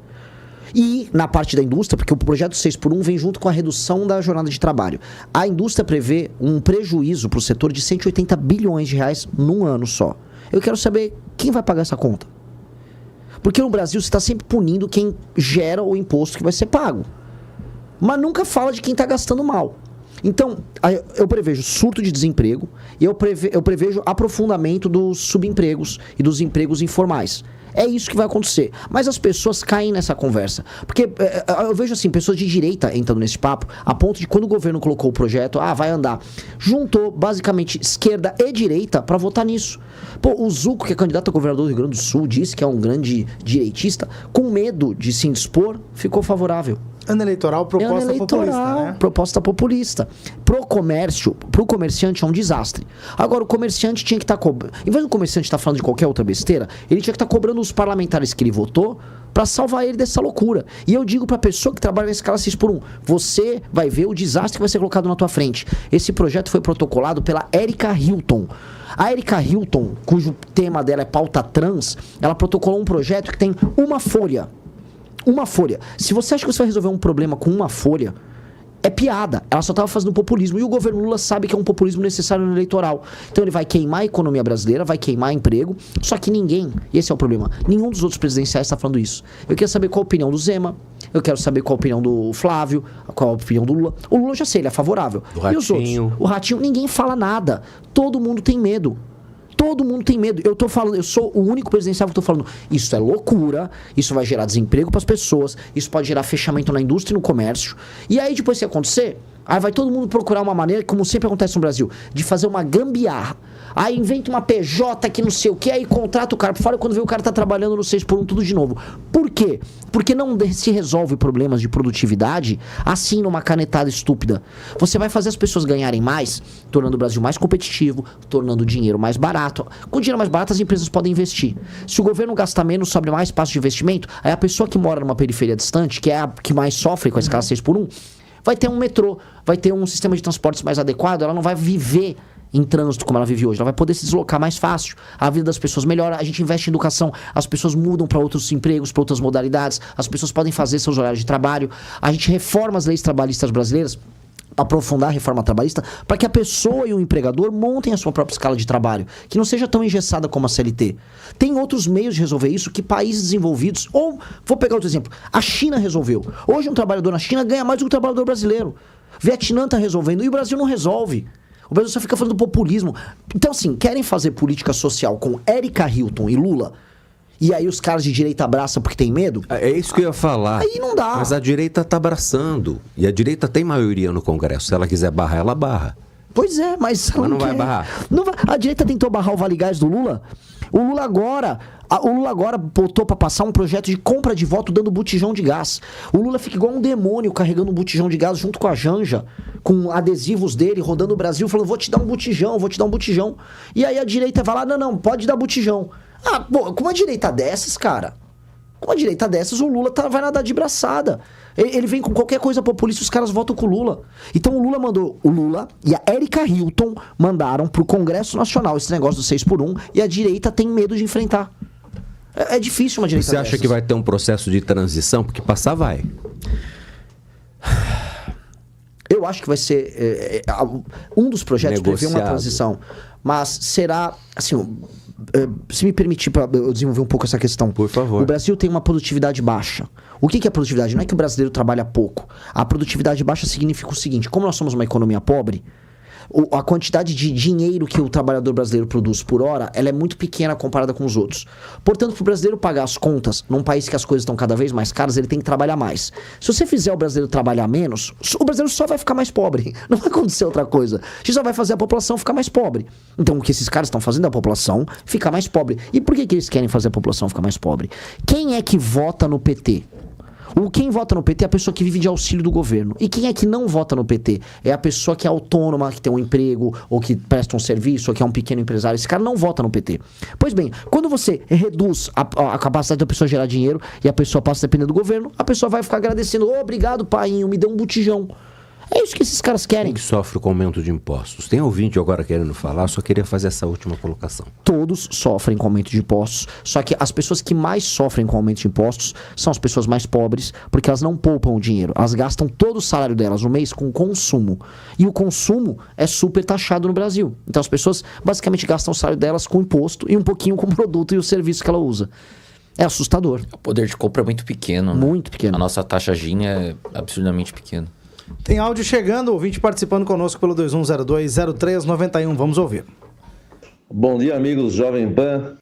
C: E na parte da indústria, porque o projeto 6x1 vem junto com a redução da jornada de trabalho. A indústria prevê um prejuízo para o setor de 180 bilhões de reais num ano só. Eu quero saber quem vai pagar essa conta. Porque no Brasil você está sempre punindo quem gera o imposto que vai ser pago. Mas nunca fala de quem está gastando mal. Então, eu prevejo surto de desemprego e eu prevejo aprofundamento dos subempregos e dos empregos informais. É isso que vai acontecer. Mas as pessoas caem nessa conversa. Porque eu vejo assim, pessoas de direita entrando nesse papo, a ponto de quando o governo colocou o projeto, vai andar, juntou basicamente esquerda e direita para votar nisso. Pô, o Zucco, que é candidato a governador do Rio Grande do Sul, disse que é um grande direitista, com medo de se indispor, ficou favorável.
B: Ano eleitoral, proposta populista, né?
C: Proposta populista. Pro comércio, pro comerciante é um desastre. Agora, o comerciante tinha que estar cobrando... Em vez do comerciante estar falando de qualquer outra besteira, ele tinha que estar cobrando os parlamentares que ele votou para salvar ele dessa loucura. E eu digo pra pessoa que trabalha na escala 6x1, você vai ver o desastre que vai ser colocado na tua frente. Esse projeto foi protocolado pela Erika Hilton. A Erika Hilton, cujo tema dela é pauta trans, ela protocolou um projeto que tem uma folha. Uma folha. Se você acha que você vai resolver um problema com uma folha, é piada. Ela só estava fazendo populismo. E o governo Lula sabe que é um populismo necessário no eleitoral. Então ele vai queimar a economia brasileira, vai queimar emprego. Só que ninguém, e esse é o problema, nenhum dos outros presidenciais está falando isso. Eu quero saber qual a opinião do Zema, eu quero saber qual a opinião do Flávio, qual a opinião do Lula. O Lula já sei, ele é favorável. E os outros? O Ratinho, ninguém fala nada. Todo mundo tem medo. Todo mundo tem medo. Eu sou o único presidencial que estou falando. Isso é loucura, isso vai gerar desemprego para as pessoas, isso pode gerar fechamento na indústria e no comércio. E aí depois que acontecer, aí vai todo mundo procurar uma maneira, como sempre acontece no Brasil, de fazer uma gambiarra. Aí inventa uma PJ que não sei o que, aí contrata o cara por fora, quando vê o cara tá trabalhando no 6x1 tudo de novo. Por quê? Porque não se resolve problemas de produtividade assim numa canetada estúpida. Você vai fazer as pessoas ganharem mais, tornando o Brasil mais competitivo, tornando o dinheiro mais barato. Com dinheiro mais barato as empresas podem investir. Se o governo gastar menos, sobra mais espaço de investimento, aí a pessoa que mora numa periferia distante, que é a que mais sofre com a escala 6x1, vai ter um metrô, vai ter um sistema de transportes mais adequado, ela não vai viver em trânsito como ela vive hoje, ela vai poder se deslocar mais fácil, a vida das pessoas melhora, a gente investe em educação, as pessoas mudam para outros empregos, para outras modalidades, as pessoas podem fazer seus horários de trabalho, a gente reforma as leis trabalhistas brasileiras, aprofundar a reforma trabalhista, para que a pessoa e o empregador montem a sua própria escala de trabalho, que não seja tão engessada como a CLT. Tem outros meios de resolver isso que países desenvolvidos, ou, vou pegar outro exemplo, a China resolveu. Hoje um trabalhador na China ganha mais do que um trabalhador brasileiro. Vietnã está resolvendo e o Brasil não resolve. O Brasil só fica falando do populismo. Então, assim, querem fazer política social com Erika Hilton e Lula, e aí os caras de direita abraçam porque tem medo?
D: É isso que eu ia falar.
C: Aí não dá.
D: Mas a direita tá abraçando. E a direita tem maioria no Congresso. Se ela quiser barrar, ela barra.
C: Pois é, mas
D: não vai barrar.
C: Não vai. A direita tentou barrar o Vale Gás do Lula. O Lula agora botou pra passar um projeto de compra de voto dando botijão de gás. O Lula fica igual um demônio carregando um botijão de gás junto com a Janja, com adesivos dele, rodando o Brasil, falando, vou te dar um botijão. E aí a direita vai lá, não, pode dar botijão. Ah, pô, com uma direita dessas, cara, o Lula vai nadar de braçada. Ele vem com qualquer coisa populista, os caras votam com o Lula. Então o Lula e a Erika Hilton mandaram pro Congresso Nacional esse negócio do 6x1 e a direita tem medo de enfrentar. É difícil uma direita
D: Você acha que vai ter um processo de transição? Porque passar vai.
C: Eu acho que vai ser... um dos projetos prevê uma transição. Mas será... Assim, se me permitir para eu desenvolver um pouco essa questão.
D: Por favor.
C: O Brasil tem uma produtividade baixa. O que é produtividade? Não é que o brasileiro trabalha pouco. A produtividade baixa significa o seguinte: como nós somos uma economia pobre, a quantidade de dinheiro que o trabalhador brasileiro produz por hora, ela é muito pequena comparada com os outros. Portanto, para o brasileiro pagar as contas, num país que as coisas estão cada vez mais caras, ele tem que trabalhar mais. Se você fizer o brasileiro trabalhar menos, o brasileiro só vai ficar mais pobre. Não vai acontecer outra coisa. A gente só vai fazer a população ficar mais pobre. Então, o que esses caras estão fazendo é a população ficar mais pobre. E por que eles querem fazer a população ficar mais pobre? Quem é que vota no PT? Quem vota no PT é a pessoa que vive de auxílio do governo. E quem é que não vota no PT? É a pessoa que é autônoma, que tem um emprego, ou que presta um serviço, ou que é um pequeno empresário. Esse cara não vota no PT. Pois bem, quando você reduz a capacidade da pessoa gerar dinheiro e a pessoa passa a depender do governo, a pessoa vai ficar agradecendo. Obrigado, painho, me deu um botijão. É isso que esses caras querem.
D: Quem que sofre com o aumento de impostos? Tem ouvinte agora querendo falar, só queria fazer essa última colocação.
C: Todos sofrem com aumento de impostos, só que as pessoas que mais sofrem com aumento de impostos são as pessoas mais pobres, porque elas não poupam o dinheiro. Elas gastam todo o salário delas no mês com consumo. E o consumo é super taxado no Brasil. Então as pessoas basicamente gastam o salário delas com imposto e um pouquinho com o produto e o serviço que ela usa. É assustador.
E: O poder de compra é muito pequeno. Né?
C: Muito pequeno.
E: A nossa taxa Gini é absurdamente pequena.
B: Tem áudio chegando, ouvinte participando conosco pelo 2102-0391. Vamos ouvir.
A: Bom dia, amigos Jovem Pan.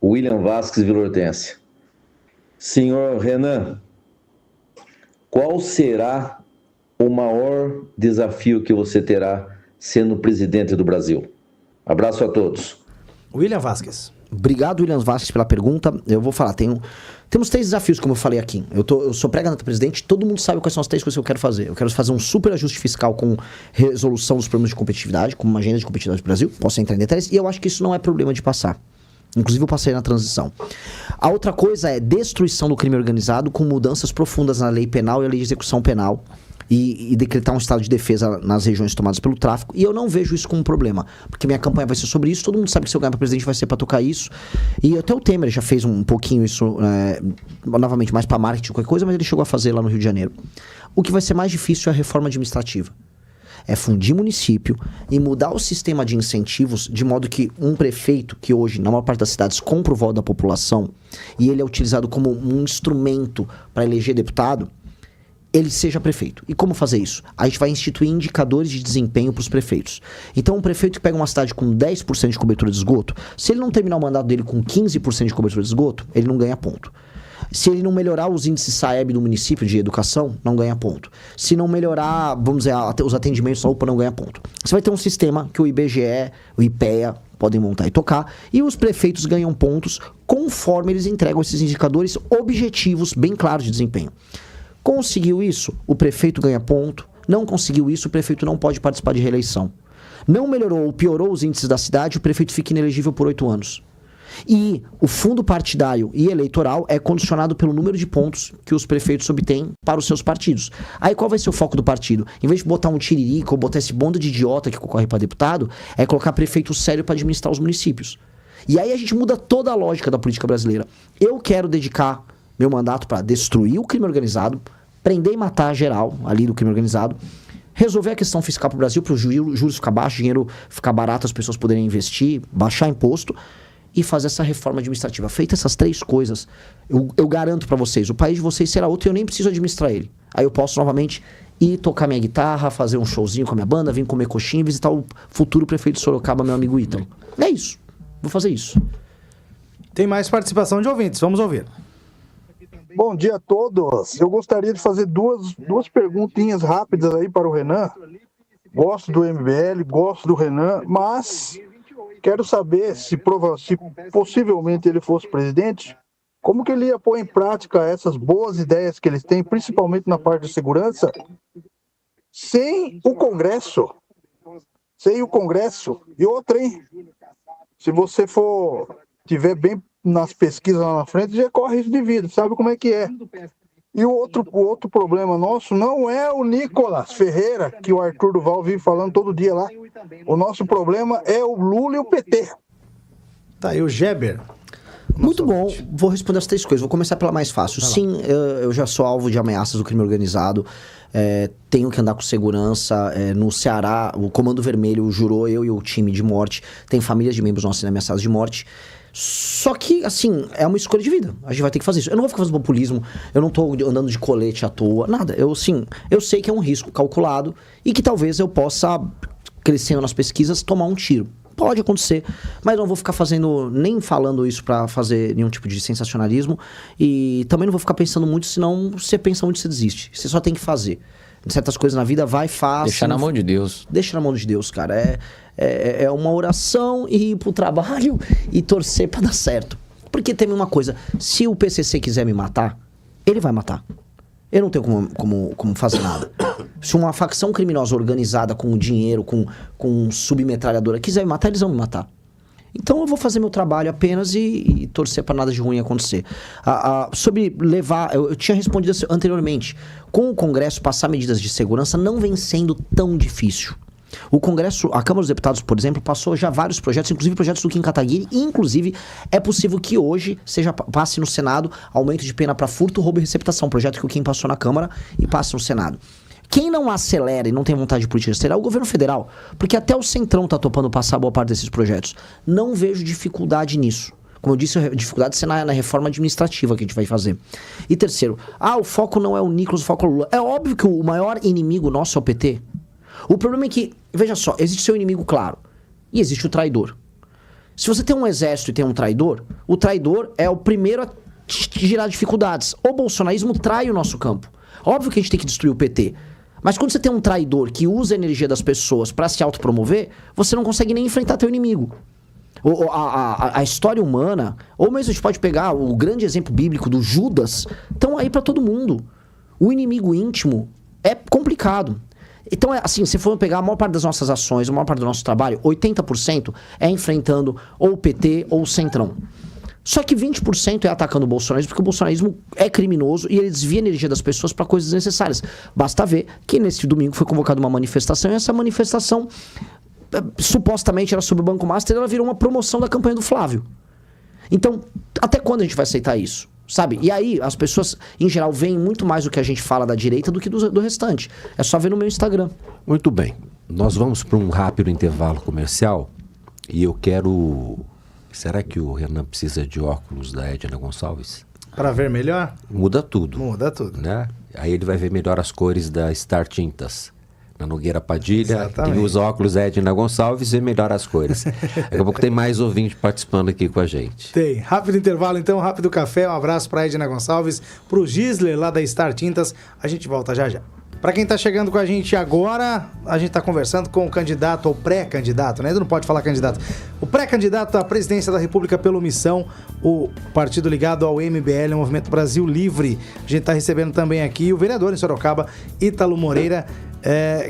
A: William Vasques, Vila Hortência. Senhor Renan, qual será o maior desafio que você terá sendo presidente do Brasil? Abraço a todos.
B: William Vasques.
C: Obrigado, William Vasques, pela pergunta. Eu vou falar, temos 3 desafios, como eu falei aqui. Eu sou pré-candidato a presidente, todo mundo sabe quais são as 3 coisas que eu quero fazer. Eu quero fazer um super ajuste fiscal com resolução dos problemas de competitividade, com uma agenda de competitividade do Brasil. Posso entrar em detalhes, e eu acho que isso não é problema de passar. Inclusive eu passei na transição. A outra coisa é destruição do crime organizado com mudanças profundas na lei penal e a lei de execução penal. E decretar um estado de defesa nas regiões tomadas pelo tráfico. E eu não vejo isso como um problema, porque minha campanha vai ser sobre isso. Todo mundo sabe que se eu ganhar para presidente vai ser para tocar isso. E até o Temer já fez um pouquinho isso, novamente, mais para marketing, qualquer coisa, mas ele chegou a fazer lá no Rio de Janeiro. O que vai ser mais difícil é a reforma administrativa. É fundir município e mudar o sistema de incentivos de modo que um prefeito, que hoje, na maior parte das cidades, compra o voto da população e ele é utilizado como um instrumento para eleger deputado, ele seja prefeito. E como fazer isso? A gente vai instituir indicadores de desempenho para os prefeitos. Então, um prefeito que pega uma cidade com 10% de cobertura de esgoto, se ele não terminar o mandato dele com 15% de cobertura de esgoto, ele não ganha ponto. Se ele não melhorar os índices SAEB do município de educação, não ganha ponto. Se não melhorar, vamos dizer, os atendimentos na UPA, não ganha ponto. Você vai ter um sistema que o IBGE, o IPEA podem montar e tocar, e os prefeitos ganham pontos conforme eles entregam esses indicadores objetivos bem claros de desempenho. Conseguiu isso, o prefeito ganha ponto. Não conseguiu isso, o prefeito não pode participar de reeleição. Não melhorou ou piorou os índices da cidade, o prefeito fica inelegível por 8 anos. E o fundo partidário e eleitoral é condicionado pelo número de pontos que os prefeitos obtêm para os seus partidos. Aí qual vai ser o foco do partido? Em vez de botar um tiririca ou botar esse bando de idiota que concorre para deputado, é colocar prefeito sério para administrar os municípios. E aí a gente muda toda a lógica da política brasileira. Eu quero dedicar meu mandato para destruir o crime organizado, prender e matar geral ali do crime organizado, resolver a questão fiscal para o Brasil, para os juros ficar baixos, dinheiro ficar barato, as pessoas poderem investir, baixar imposto e fazer essa reforma administrativa. Feitas essas 3 coisas, eu garanto para vocês, o país de vocês será outro e eu nem preciso administrar ele. Aí eu posso novamente ir tocar minha guitarra, fazer um showzinho com a minha banda, vir comer coxinha e visitar o futuro prefeito de Sorocaba, meu amigo Ítalo. É isso. Vou fazer isso.
B: Tem mais participação de ouvintes, vamos ouvir.
F: Bom dia a todos. Eu gostaria de fazer duas perguntinhas rápidas aí para o Renan. gosto do MBL, gosto do Renan, mas quero saber se possivelmente ele fosse presidente, como que ele ia pôr em prática essas boas ideias que eles têm, principalmente na parte de segurança, sem o Congresso. Sem o Congresso. E outra, hein? Se você tiver bem nas pesquisas lá na frente, já corre risco de vida, sabe como é que é. E o outro problema nosso não é o Nicolas Ferreira, que o Arthur Duval vive falando todo dia lá. O nosso problema é o Lula e o PT.
B: Tá aí o Geber.
C: Muito bom, vou responder as 3 coisas. Vou começar pela mais fácil. Sim, eu já sou alvo de ameaças do crime organizado. Tenho que andar com segurança. No Ceará, o Comando Vermelho jurou eu e o time de morte. Tem famílias de membros nossos sendo ameaçados de morte. Só que, assim, é uma escolha de vida. A gente vai ter que fazer isso. Eu não vou ficar fazendo populismo. Eu não tô andando de colete à toa. Nada. Eu sei que é um risco calculado e que talvez eu possa, crescendo nas pesquisas, tomar um tiro. Pode acontecer, mas não vou ficar nem falando isso pra fazer nenhum tipo de sensacionalismo. E também não vou ficar pensando muito, senão você pensa muito, você desiste. Você só tem que fazer. Certas coisas na vida, faz.
E: Deixa na mão de Deus.
C: Deixa na mão de Deus, cara. É uma oração e ir pro trabalho e torcer pra dar certo. Porque tem uma coisa, se o PCC quiser me matar, ele vai matar. Eu não tenho como fazer nada. Se uma facção criminosa organizada com dinheiro, com submetralhadora quiser me matar, eles vão me matar. Então eu vou fazer meu trabalho apenas e torcer para nada de ruim acontecer. Sobre levar, eu tinha respondido anteriormente, com o Congresso passar medidas de segurança não vem sendo tão difícil. O Congresso, a Câmara dos Deputados, por exemplo, passou já vários projetos, inclusive projetos do Kim Kataguiri, e inclusive é possível que hoje passe no Senado aumento de pena para furto, roubo e receptação, projeto que o Kim passou na Câmara e passe no Senado. Quem não acelera e não tem vontade de política externa é o governo federal, porque até o Centrão tá topando passar boa parte desses projetos. Não vejo dificuldade nisso. Como eu disse, a dificuldade é na reforma administrativa que a gente vai fazer. E terceiro, o foco não é o Nicolas, o foco é o Lula. É óbvio que o maior inimigo nosso é o PT. O problema é que, veja só, existe seu inimigo claro e existe o traidor. Se você tem um exército e tem um traidor, o traidor é o primeiro a gerar dificuldades. O bolsonarismo trai o nosso campo. Óbvio que a gente tem que destruir o PT. Mas quando você tem um traidor que usa a energia das pessoas para se autopromover, você não consegue nem enfrentar teu inimigo. A história humana, ou mesmo a gente pode pegar o grande exemplo bíblico do Judas, estão aí para todo mundo. O inimigo íntimo é complicado. Então, assim, se for pegar a maior parte das nossas ações, a maior parte do nosso trabalho, 80% é enfrentando ou o PT ou o Centrão. Só que 20% é atacando o bolsonarismo, porque o bolsonarismo é criminoso e ele desvia a energia das pessoas para coisas desnecessárias. Basta ver que nesse domingo foi convocada uma manifestação e essa manifestação supostamente era sobre o Banco Master e ela virou uma promoção da campanha do Flávio. Então, até quando a gente vai aceitar isso? Sabe? E aí, as pessoas, em geral, veem muito mais do que a gente fala da direita do que do restante. É só ver no meu Instagram.
G: Muito bem. Nós vamos para um rápido intervalo comercial e eu quero... Será que o Renan precisa de óculos da Edna Gonçalves?
B: Para ver melhor?
G: Muda tudo.
B: Muda tudo.
G: Né? Aí ele vai ver melhor as cores da Star Tintas. Na Nogueira Padilha,
B: Exatamente.
G: quem usa óculos é Edna Gonçalves, vê melhor as cores. Daqui a pouco tem mais ouvinte participando aqui com a gente.
B: Tem. Rápido intervalo, então, rápido café. Um abraço para Edna Gonçalves, para o Gisler lá da Star Tintas. A gente volta já já. Para quem está chegando com a gente agora, a gente está conversando com o candidato ou pré-candidato, né? Ainda não pode falar candidato. O pré-candidato à presidência da República pelo Missão, o partido ligado ao MBL, o Movimento Brasil Livre. A gente está recebendo também aqui o vereador em Sorocaba, Ítalo Moreira,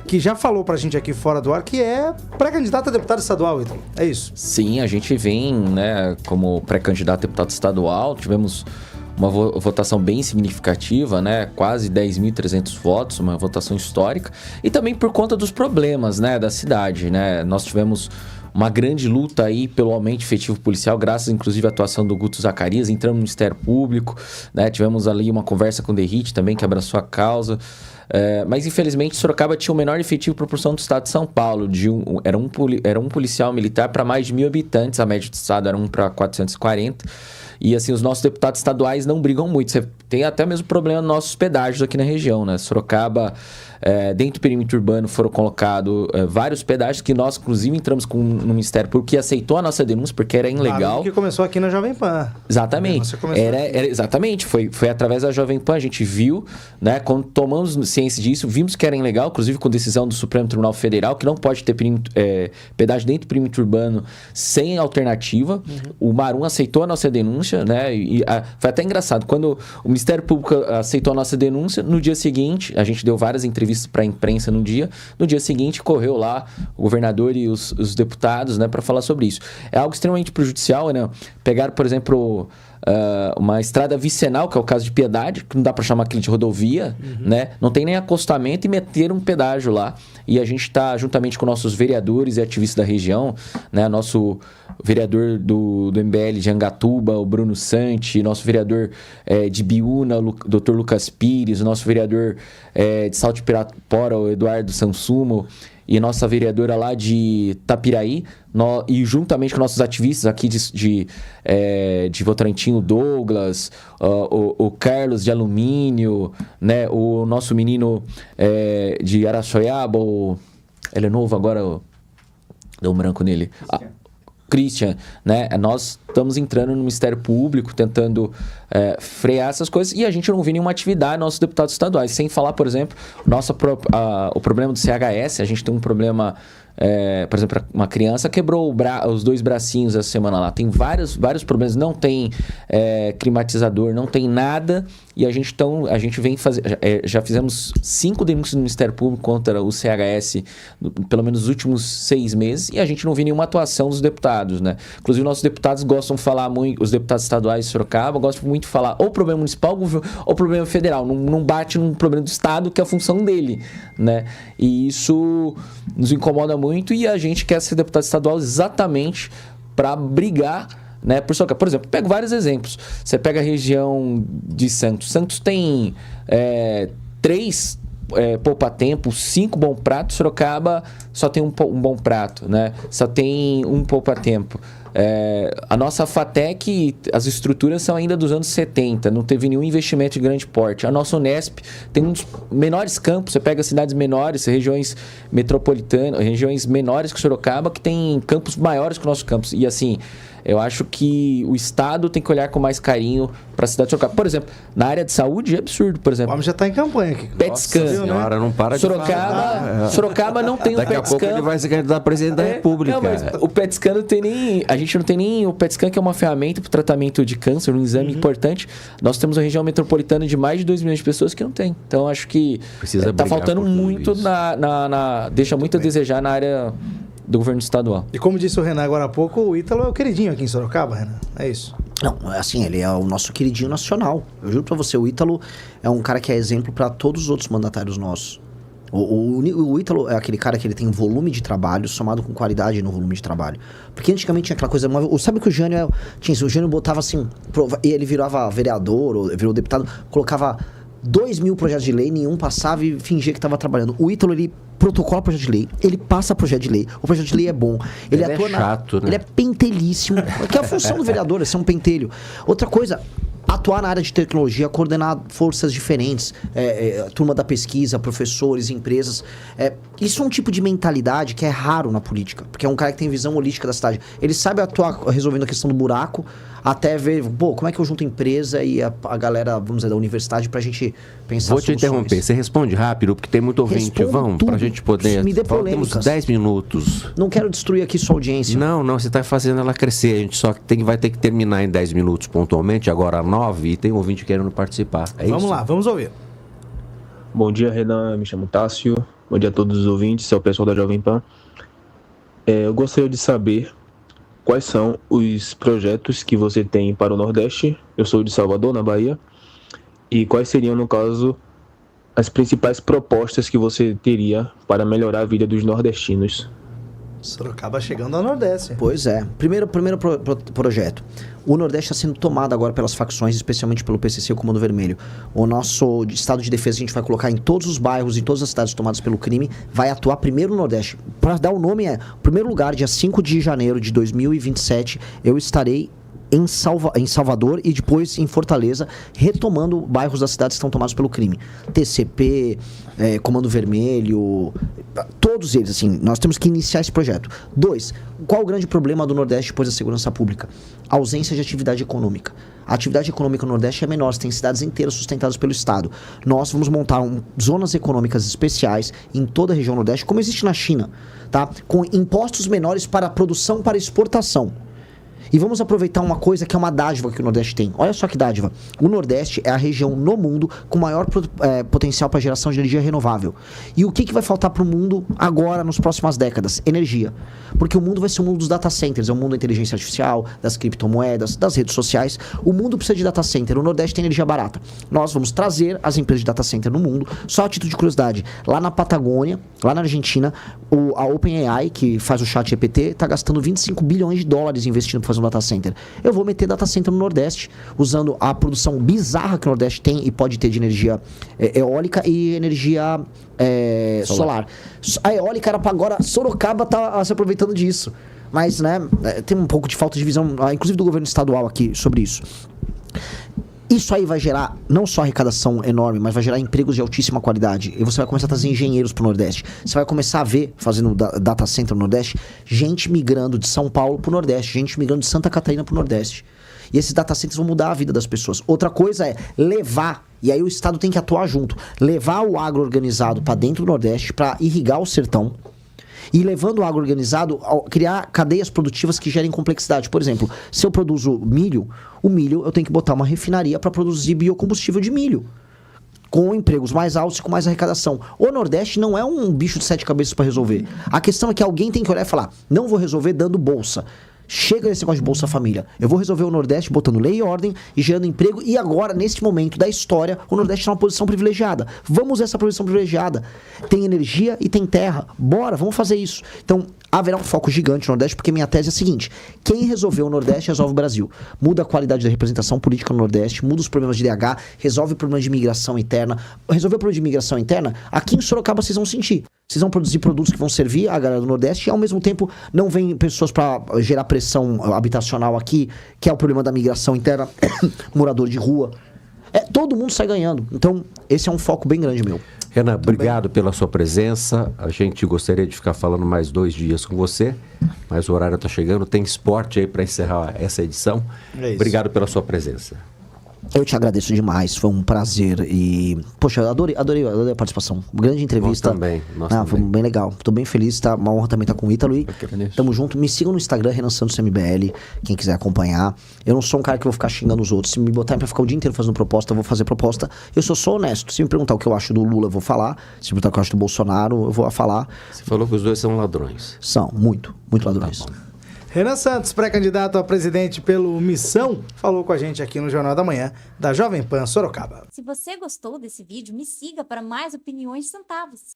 B: que já falou pra gente aqui fora do ar que é pré-candidato a deputado estadual, Ítalo. É isso?
E: Sim, a gente vem, né, como pré-candidato a deputado estadual, tivemos uma votação bem significativa, né? Quase 10.300 votos, uma votação histórica. E também por conta dos problemas, né, da cidade, né? Nós tivemos uma grande luta aí pelo aumento efetivo policial, graças inclusive à atuação do Guto Zacarias, entramos no Ministério Público, né? Tivemos ali uma conversa com o Derrite também, que abraçou a causa. Mas infelizmente Sorocaba tinha o menor efetivo proporção do estado de São Paulo. Era um policial militar para mais de 1.000 habitantes, a média do estado era 1 para 440. E assim, os nossos deputados estaduais não brigam muito. Você tem até mesmo problema nos nossos pedágios aqui na região, né? Sorocaba, dentro do perímetro urbano, foram colocados vários pedágios que nós, inclusive, entramos no Ministério Público que aceitou a nossa denúncia porque era ilegal.
B: Que começou aqui na Jovem Pan.
E: Exatamente. Exatamente. Foi através da Jovem Pan, a gente viu, né? Quando tomamos ciência disso, vimos que era ilegal, inclusive com decisão do Supremo Tribunal Federal, que não pode ter pedágio dentro do perímetro urbano sem alternativa. O Marum aceitou a nossa denúncia, né? Foi até engraçado, quando o Ministério Público aceitou a nossa denúncia, no dia seguinte, a gente deu várias entrevistas para a imprensa no dia seguinte correu lá o governador e os deputados, né, para falar sobre isso. É algo extremamente prejudicial, né? Pegaram, por exemplo, uma estrada vicinal, que é o caso de Piedade, que não dá para chamar aquilo de rodovia, né? Não tem nem acostamento e meteram um pedágio lá. E a gente está, juntamente com nossos vereadores e ativistas da região, né? Nosso vereador do MBL de Angatuba, o Bruno Santi, nosso vereador de Biúna, o Dr. Lucas Pires, o nosso vereador de Salto de Pirapora, o Eduardo Sansumo, e nossa vereadora lá de Tapiraí, e juntamente com nossos ativistas aqui de Votorantim, o Douglas, o Carlos de Alumínio, né, o nosso menino de Araçoiaba, ele é novo agora, deu um branco nele. Christian, né? Nós estamos entrando no Ministério Público, tentando frear essas coisas, e a gente não vê nenhuma atividade nossos deputados estaduais. Sem falar, por exemplo, o problema do CHS. A gente tem um problema, por exemplo, uma criança quebrou os 2 bracinhos essa semana lá. Tem vários problemas, não tem climatizador, não tem nada, e a gente vem fazer. Já fizemos 5 denúncias no Ministério Público contra o CHS, pelo menos nos últimos 6 meses, e a gente não vê nenhuma atuação dos deputados, né? Inclusive, nossos deputados gostam de falar muito, os deputados estaduais de Sorocaba gostam muito de falar ou problema municipal ou problema federal. Não bate no problema do Estado, que é a função dele, né? E isso nos incomoda muito, e a gente quer ser deputado estadual exatamente para brigar, né, por Sorocaba. Por exemplo, pego vários exemplos. Você pega a região de Santos. Santos tem 3 poupa-tempo, 5 bom pratos. Sorocaba só tem um bom prato, né? Só tem um poupa-tempo. A nossa FATEC, as estruturas são ainda dos anos 70, não teve nenhum investimento de grande porte. A nossa Unesp tem um dos menores campos. Você pega cidades menores, regiões metropolitanas, regiões menores que Sorocaba, que tem campos maiores que o nosso campus. E assim, eu acho que o Estado tem que olhar com mais carinho para a cidade de Sorocaba. Por exemplo, na área de saúde é absurdo, por exemplo.
B: O homem já está em campanha aqui.
D: PET-scan. Nossa senhora, não para de falar.
E: Sorocaba não tem o PET-scan.
G: Daqui a pouco ele vai se candidatar a presidente da República.
E: Não, mas o PET-scan não tem nem... A gente não tem nem o PET-scan, que é uma ferramenta para o tratamento de câncer, um exame importante. Nós temos uma região metropolitana de mais de 2 milhões de pessoas que não tem. Então, acho que está faltando muito deixa muito a desejar na área do governo estadual.
B: E como disse o Renan agora há pouco, o Ítalo é o queridinho aqui em Sorocaba, Renan. É isso.
C: Não, assim, ele é o nosso queridinho nacional. Eu juro pra você, o Ítalo é um cara que é exemplo pra todos os outros mandatários nossos. O Ítalo é aquele cara que ele tem volume de trabalho somado com qualidade no volume de trabalho. Porque antigamente tinha aquela coisa... Sabe que o Jânio tinha isso? O Jânio botava assim... Ele virava vereador, ou virou deputado, colocava 2.000 projetos de lei, nenhum passava e fingia que estava trabalhando. O Ítalo, ele protocola projeto de lei, ele passa projeto de lei, o projeto de lei é bom. Ele atua
G: chato, né?
C: Ele é pentelhíssimo, que é a função do vereador, é ser um pentelho. Outra coisa... Atuar na área de tecnologia, coordenar forças diferentes, turma da pesquisa, professores, empresas. Isso é um tipo de mentalidade que é raro na política, porque é um cara que tem visão holística da cidade. Ele sabe atuar resolvendo a questão do buraco, até ver, como é que eu junto a empresa e a galera, vamos dizer, da universidade pra gente pensar
G: Vou te interromper, você responde rápido, porque tem muito ouvinte. Vamos, pra gente poder...
C: Me dê polêmicas.
G: Temos 10 minutos.
C: Não quero destruir aqui sua audiência.
G: Não, você tá fazendo ela crescer. A gente só vai ter que terminar em 10 minutos pontualmente, agora 9, e tem um ouvinte querendo participar.
B: Vamos lá, vamos ouvir.
H: Bom dia, Renan. Me chamo Tássio. Bom dia a todos os ouvintes, é o pessoal da Jovem Pan. Eu gostaria de saber quais são os projetos que você tem para o Nordeste. Eu sou de Salvador, na Bahia. E quais seriam, no caso, as principais propostas que você teria para melhorar a vida dos nordestinos?
B: Sorocaba chegando ao Nordeste.
C: Pois é. Primeiro projeto. O Nordeste está sendo tomado agora pelas facções, especialmente pelo PCC e o Comando Vermelho. O nosso estado de defesa a gente vai colocar em todos os bairros, em todas as cidades tomadas pelo crime, vai atuar primeiro no Nordeste. Para dar o nome, primeiro lugar, dia 5 de janeiro de 2027, eu estarei em Salvador e depois em Fortaleza, retomando bairros das cidades que estão tomados pelo crime. TCP, Comando Vermelho, todos eles, assim, nós temos que iniciar esse projeto. 2, qual o grande problema do Nordeste depois da segurança pública? A ausência de atividade econômica. A atividade econômica no Nordeste é menor, você tem cidades inteiras sustentadas pelo Estado. Nós vamos montar zonas econômicas especiais em toda a região Nordeste, como existe na China, tá? Com impostos menores para produção, para exportação. E vamos aproveitar uma coisa que é uma dádiva que o Nordeste tem. Olha só que dádiva. O Nordeste é a região no mundo com maior potencial para geração de energia renovável. E o que vai faltar para o mundo agora, nas próximas décadas? Energia. Porque o mundo vai ser o mundo dos data centers, é o mundo da inteligência artificial, das criptomoedas, das redes sociais. O mundo precisa de data center. O Nordeste tem energia barata. Nós vamos trazer as empresas de data center no mundo. Só a título de curiosidade, lá na Patagônia, lá na Argentina, a OpenAI, que faz o chat GPT, está gastando 25 bilhões de dólares investindo para fazer um data center. Eu vou meter data center no Nordeste, usando a produção bizarra que o Nordeste tem e pode ter de energia eólica e energia solar. A eólica era para agora, Sorocaba tá se aproveitando disso. Mas, né, tem um pouco de falta de visão, inclusive do governo estadual aqui, sobre isso. Isso aí vai gerar não só arrecadação enorme, mas vai gerar empregos de altíssima qualidade. E você vai começar a trazer engenheiros pro Nordeste. Você vai começar a ver, fazendo data center no Nordeste, gente migrando de São Paulo pro Nordeste, gente migrando de Santa Catarina pro Nordeste. E esses data centers vão mudar a vida das pessoas. Outra coisa é levar, e aí o Estado tem que atuar junto, levar o agro organizado para dentro do Nordeste, para irrigar o sertão. E levando o agro organizado, criar cadeias produtivas que gerem complexidade. Por exemplo, se eu produzo milho, o milho eu tenho que botar uma refinaria para produzir biocombustível de milho, com empregos mais altos e com mais arrecadação. O Nordeste não é um bicho de 7 cabeças para resolver. A questão é que alguém tem que olhar e falar, não vou resolver dando bolsa. Chega desse negócio de Bolsa Família. Eu vou resolver o Nordeste botando lei e ordem e gerando emprego. E agora, neste momento da história, o Nordeste está numa posição privilegiada. Vamos usar essa posição privilegiada. Tem energia e tem terra. Bora, vamos fazer isso. Então, haverá um foco gigante no Nordeste, porque minha tese é a seguinte. Quem resolveu o Nordeste, resolve o Brasil. Muda a qualidade da representação política no Nordeste, muda os problemas de DH, resolve o problema de imigração interna. Resolver o problema de imigração interna, aqui em Sorocaba vocês vão sentir. Vocês vão produzir produtos que vão servir a galera do Nordeste e, ao mesmo tempo, não vem pessoas para gerar pressão habitacional aqui, que é o problema da migração interna, morador de rua. Todo mundo sai ganhando. Então, esse é um foco bem grande meu.
G: Renan, obrigado pela sua presença. A gente gostaria de ficar falando mais 2 dias com você, mas o horário está chegando. Tem esporte aí para encerrar essa edição. Obrigado pela sua presença.
C: Eu te agradeço demais, foi um prazer e... Poxa, adorei a participação. Grande entrevista.
G: Nós também.
C: Foi bem legal. Tô bem feliz, tá? Uma honra também estar com o Ítalo e tamo junto. Me sigam no Instagram, Renan Santos MBL, quem quiser acompanhar. Eu não sou um cara que vou ficar xingando os outros. Se me botarem pra ficar o dia inteiro fazendo proposta, eu vou fazer proposta. Eu sou honesto. Se me perguntar o que eu acho do Lula, eu vou falar. Se me perguntar o que eu acho do Bolsonaro, eu vou falar.
G: Você falou que os dois são ladrões.
C: São, muito ladrões.
G: Tá bom.
B: Renan Santos, pré-candidato a presidente pelo Missão, falou com a gente aqui no Jornal da Manhã, da Jovem Pan Sorocaba.
I: Se você gostou desse vídeo, me siga para mais opiniões centavos.